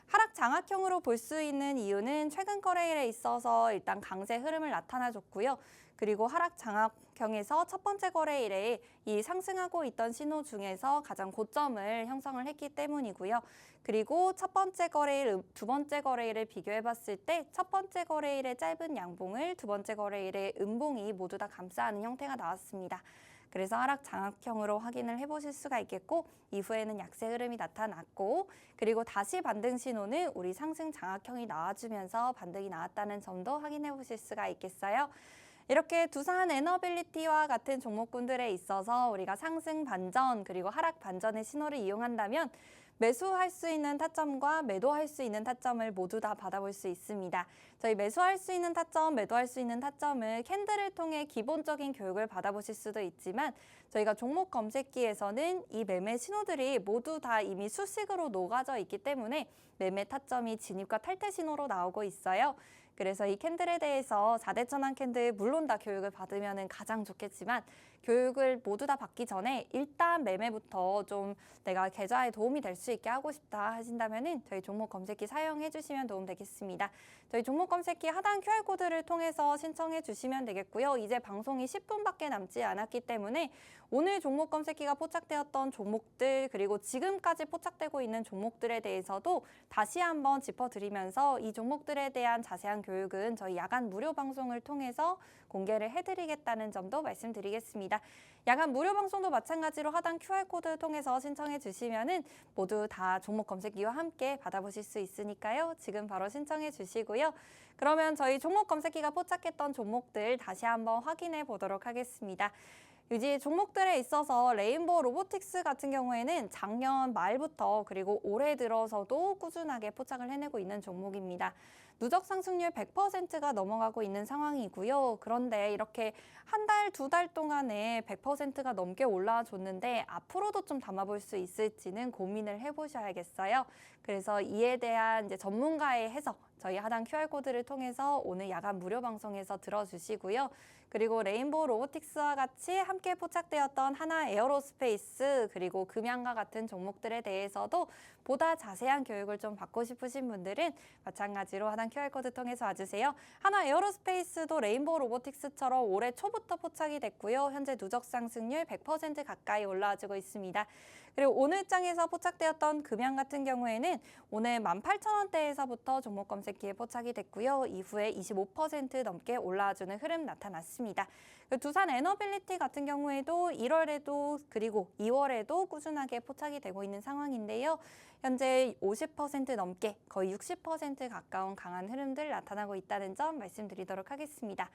하락 장악형으로 볼 수 있는 이유는 최근 거래일에 있어서 일단 강세 흐름을 나타나줬고요. 그리고 하락 장악형에서 첫 번째 거래일에 이 상승하고 있던 신호 중에서 가장 고점을 형성을 했기 때문이고요. 그리고 첫 번째 거래일, 두 번째 거래일을 비교해 봤을 때 첫 번째 거래일의 짧은 양봉을 두 번째 거래일의 음봉이 모두 다 감싸는 형태가 나왔습니다. 그래서 하락 장악형으로 확인을 해보실 수가 있겠고 이후에는 약세 흐름이 나타났고 그리고 다시 반등 신호는 우리 상승 장악형이 나와주면서 반등이 나왔다는 점도 확인해 보실 수가 있겠어요. 이렇게 두산 에너빌리티와 같은 종목군들에 있어서 우리가 상승 반전 그리고 하락 반전의 신호를 이용한다면 매수할 수 있는 타점과 매도할 수 있는 타점을 모두 다 받아볼 수 있습니다. 저희 매수할 수 있는 타점, 매도할 수 있는 타점을 캔들을 통해 기본적인 교육을 받아보실 수도 있지만 저희가 종목 검색기에서는 이 매매 신호들이 모두 다 이미 수식으로 녹아져 있기 때문에 매매 타점이 진입과 탈퇴 신호로 나오고 있어요. 그래서 이 캔들에 대해서 4대 천왕 캔들 물론 다 교육을 받으면 가장 좋겠지만 교육을 모두 다 받기 전에 일단 매매부터 좀 내가 계좌에 도움이 될 수 있게 하고 싶다 하신다면 저희 종목 검색기 사용해 주시면 도움 되겠습니다. 저희 종목 검색기 하단 QR코드를 통해서 신청해 주시면 되겠고요. 이제 방송이 10분밖에 남지 않았기 때문에 오늘 종목 검색기가 포착되었던 종목들 그리고 지금까지 포착되고 있는 종목들에 대해서도 다시 한번 짚어드리면서 이 종목들에 대한 자세한 교육은 저희 야간 무료 방송을 통해서 공개를 해드리겠다는 점도 말씀드리겠습니다. 야간 무료 방송도 마찬가지로 하단 QR코드 통해서 신청해 주시면은 모두 다 종목 검색기와 함께 받아보실 수 있으니까요. 지금 바로 신청해 주시고요. 그러면 저희 종목 검색기가 포착했던 종목들 다시 한번 확인해 보도록 하겠습니다. 유지 종목들에 있어서 레인보우 로보틱스 같은 경우에는 작년 말부터 그리고 올해 들어서도 꾸준하게 포착을 해내고 있는 종목입니다. 누적 상승률 100%가 넘어가고 있는 상황이고요. 그런데 이렇게 한 달, 두 달 동안에 100%가 넘게 올라와줬는데 앞으로도 좀 담아볼 수 있을지는 고민을 해보셔야겠어요. 그래서 이에 대한 이제 전문가의 해석, 저희 하단 QR코드를 통해서 오늘 야간 무료 방송에서 들어주시고요. 그리고 레인보우 로보틱스와 같이 함께 포착되었던 하나 에어로스페이스 그리고 금양과 같은 종목들에 대해서도 보다 자세한 교육을 좀 받고 싶으신 분들은 마찬가지로 하단 QR코드 통해서 와주세요. 하나 에어로스페이스도 레인보우 로보틱스처럼 올해 초부터 포착이 됐고요. 현재 누적 상승률 100% 가까이 올라와주고 있습니다. 그리고 오늘 장에서 포착되었던 금양 같은 경우에는 오늘 18,000원대에서부터 종목 검색기에 포착이 됐고요. 이후에 25% 넘게 올라와주는 흐름 나타났습니다. 두산 에너빌리티 같은 경우에도 1월에도 그리고 2월에도 꾸준하게 포착이 되고 있는 상황인데요. 현재 50% 넘게 거의 60% 가까운 강한 흐름들 나타나고 있다는 점 말씀드리도록 하겠습니다.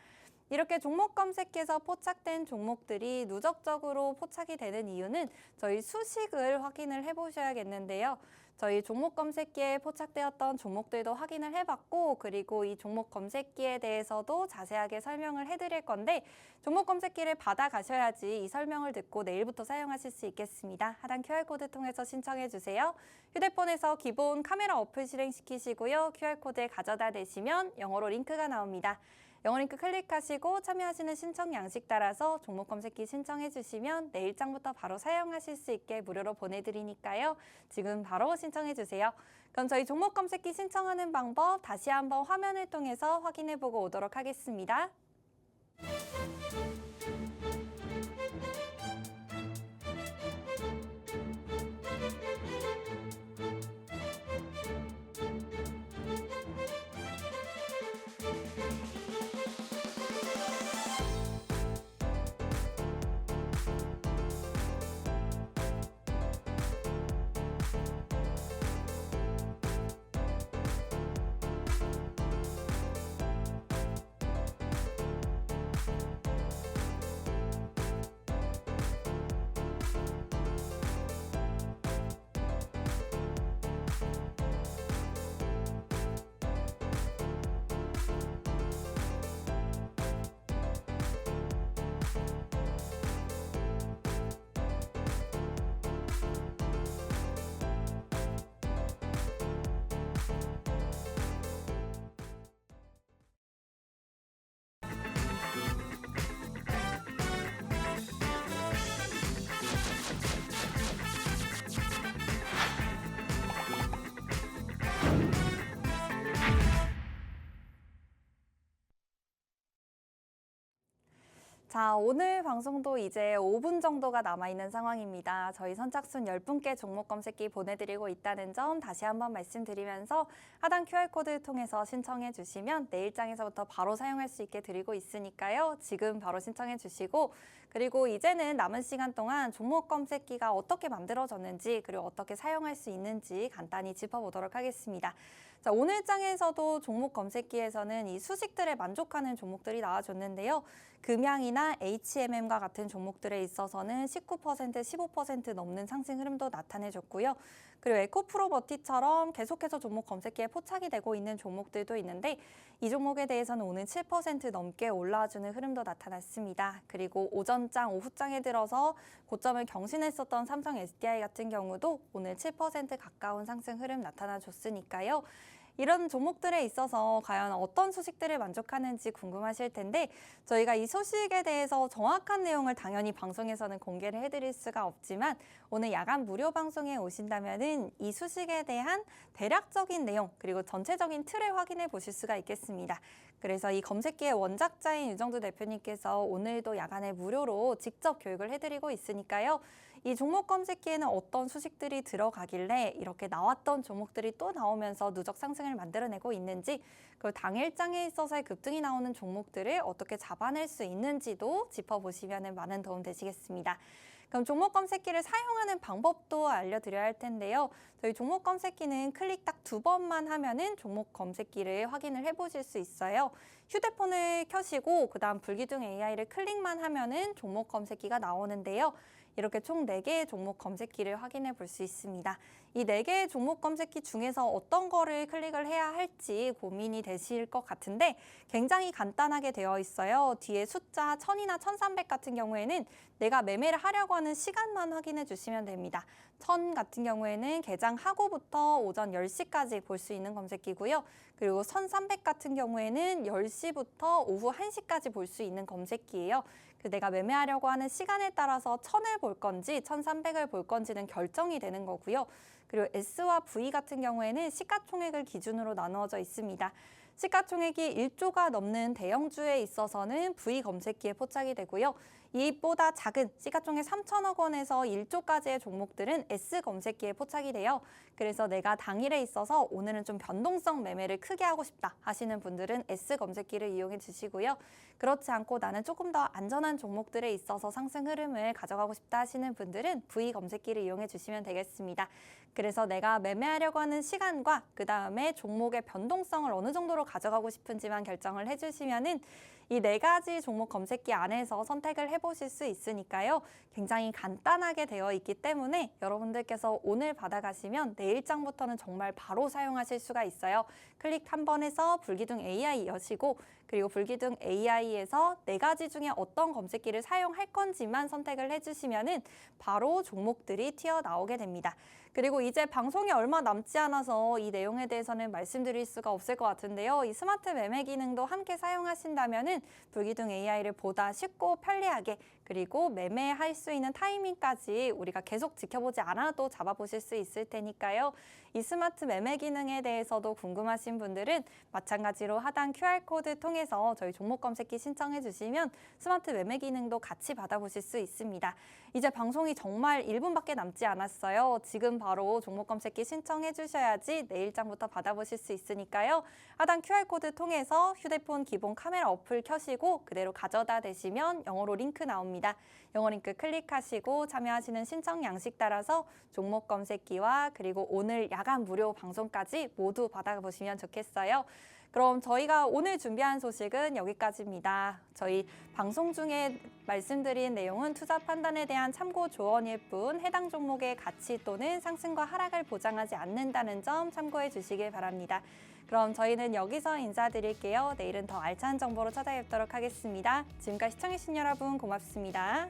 이렇게 종목 검색기에서 포착된 종목들이 누적적으로 포착이 되는 이유는 저희 수식을 확인을 해보셔야겠는데요. 저희 종목 검색기에 포착되었던 종목들도 확인을 해봤고 그리고 이 종목 검색기에 대해서도 자세하게 설명을 해드릴 건데 종목 검색기를 받아가셔야지 이 설명을 듣고 내일부터 사용하실 수 있겠습니다. 하단 QR코드 통해서 신청해 주세요. 휴대폰에서 기본 카메라 어플 실행시키시고요. QR코드에 가져다 대시면 영어로 링크가 나옵니다. 영어 링크 클릭하시고 참여하시는 신청 양식 따라서 종목 검색기 신청해 주시면 내일장부터 바로 사용하실 수 있게 무료로 보내드리니까요. 지금 바로 신청해 주세요. 그럼 저희 종목 검색기 신청하는 방법 다시 한번 화면을 통해서 확인해 보고 오도록 하겠습니다. 자, 오늘 방송도 이제 5분 정도가 남아있는 상황입니다. 저희 선착순 10분께 종목 검색기 보내드리고 있다는 점 다시 한번 말씀드리면서 하단 QR코드 통해서 신청해 주시면 내일장에서부터 바로 사용할 수 있게 드리고 있으니까요. 지금 바로 신청해 주시고 그리고 이제는 남은 시간 동안 종목 검색기가 어떻게 만들어졌는지 그리고 어떻게 사용할 수 있는지 간단히 짚어보도록 하겠습니다. 자, 오늘 장에서도 종목 검색기에서는 이 수식들에 만족하는 종목들이 나와줬는데요. 금양이나 HMM과 같은 종목들에 있어서는 19%, 15% 넘는 상승 흐름도 나타내줬고요. 그리고 에코프로버티처럼 계속해서 종목 검색기에 포착이 되고 있는 종목들도 있는데 이 종목에 대해서는 오늘 7% 넘게 올라와주는 흐름도 나타났습니다. 그리고 오전장, 오후장에 들어서 고점을 경신했었던 삼성 SDI 같은 경우도 오늘 7% 가까운 상승 흐름 나타나줬으니까요. 이런 종목들에 있어서 과연 어떤 소식들을 만족하는지 궁금하실 텐데 저희가 이 소식에 대해서 정확한 내용을 당연히 방송에서는 공개를 해드릴 수가 없지만 오늘 야간 무료 방송에 오신다면은 이 소식에 대한 대략적인 내용 그리고 전체적인 틀을 확인해 보실 수가 있겠습니다. 그래서 이 검색기의 원작자인 유정두 대표님께서 오늘도 야간에 무료로 직접 교육을 해드리고 있으니까요. 이 종목 검색기에는 어떤 수식들이 들어가길래 이렇게 나왔던 종목들이 또 나오면서 누적 상승을 만들어내고 있는지 그리고 당일장에 있어서의 급등이 나오는 종목들을 어떻게 잡아낼 수 있는지도 짚어보시면 많은 도움 되시겠습니다. 그럼 종목 검색기를 사용하는 방법도 알려드려야 할 텐데요. 저희 종목 검색기는 클릭 딱 2번만 하면은 종목 검색기를 확인을 해보실 수 있어요. 휴대폰을 켜시고 그다음 불기둥 AI를 클릭만 하면은 종목 검색기가 나오는데요. 이렇게 총 4개의 종목 검색기를 확인해 볼 수 있습니다. 이 4개의 종목 검색기 중에서 어떤 거를 클릭을 해야 할지 고민이 되실 것 같은데 굉장히 간단하게 되어 있어요. 뒤에 숫자 1000이나 1300 같은 경우에는 내가 매매를 하려고 하는 시간만 확인해 주시면 됩니다. 1000 같은 경우에는 개장하고부터 오전 10시까지 볼 수 있는 검색기고요. 그리고 1300 같은 경우에는 10시부터 오후 1시까지 볼 수 있는 검색기예요. 내가 매매하려고 하는 시간에 따라서 1000을 볼 건지 1300을 볼 건지는 결정이 되는 거고요. 그리고 S와 V 같은 경우에는 시가총액을 기준으로 나누어져 있습니다. 시가총액이 1조가 넘는 대형주에 있어서는 V 검색기에 포착이 되고요. 이보다 작은 시가총액 3천억 원에서 1조까지의 종목들은 S 검색기에 포착이 돼요. 그래서 내가 당일에 있어서 오늘은 좀 변동성 매매를 크게 하고 싶다 하시는 분들은 S 검색기를 이용해 주시고요. 그렇지 않고 나는 조금 더 안전한 종목들에 있어서 상승 흐름을 가져가고 싶다 하시는 분들은 V 검색기를 이용해 주시면 되겠습니다. 그래서 내가 매매하려고 하는 시간과 그 다음에 종목의 변동성을 어느 정도로 가져가고 싶은지만 결정을 해주시면은 이 4가지 종목 검색기 안에서 선택을 해보실 수 있으니까요. 굉장히 간단하게 되어 있기 때문에 여러분들께서 오늘 받아가시면 내일장부터는 정말 바로 사용하실 수가 있어요. 클릭 한 번 해서 불기둥 AI 여시고 그리고 불기둥 AI에서 4가지 중에 어떤 검색기를 사용할 건지만 선택을 해주시면은 바로 종목들이 튀어나오게 됩니다. 그리고 이제 방송이 얼마 남지 않아서 이 내용에 대해서는 말씀드릴 수가 없을 것 같은데요. 이 스마트 매매 기능도 함께 사용하신다면은 불기둥 AI를 보다 쉽고 편리하게 그리고 매매할 수 있는 타이밍까지 우리가 계속 지켜보지 않아도 잡아보실 수 있을 테니까요. 이 스마트 매매 기능에 대해서도 궁금하신 분들은 마찬가지로 하단 QR코드 통해서 저희 종목 검색기 신청해 주시면 스마트 매매 기능도 같이 받아보실 수 있습니다. 이제 방송이 정말 1분밖에 남지 않았어요. 지금 바로 종목 검색기 신청해 주셔야지 내일장부터 받아보실 수 있으니까요. 하단 QR코드 통해서 휴대폰 기본 카메라 어플 켜시고 그대로 가져다 대시면 영어로 링크 나옵니다. 영어 링크 클릭하시고 참여하시는 신청 양식 따라서 종목 검색기와 그리고 오늘 야간 무료 방송까지 모두 받아보시면 좋겠어요. 그럼 저희가 오늘 준비한 소식은 여기까지입니다. 저희 방송 중에 말씀드린 내용은 투자 판단에 대한 참고 조언일 뿐 해당 종목의 가치 또는 상승과 하락을 보장하지 않는다는 점 참고해 주시길 바랍니다. 그럼 저희는 여기서 인사드릴게요. 내일은 더 알찬 정보로 찾아뵙도록 하겠습니다. 지금까지 시청해주신 여러분 고맙습니다.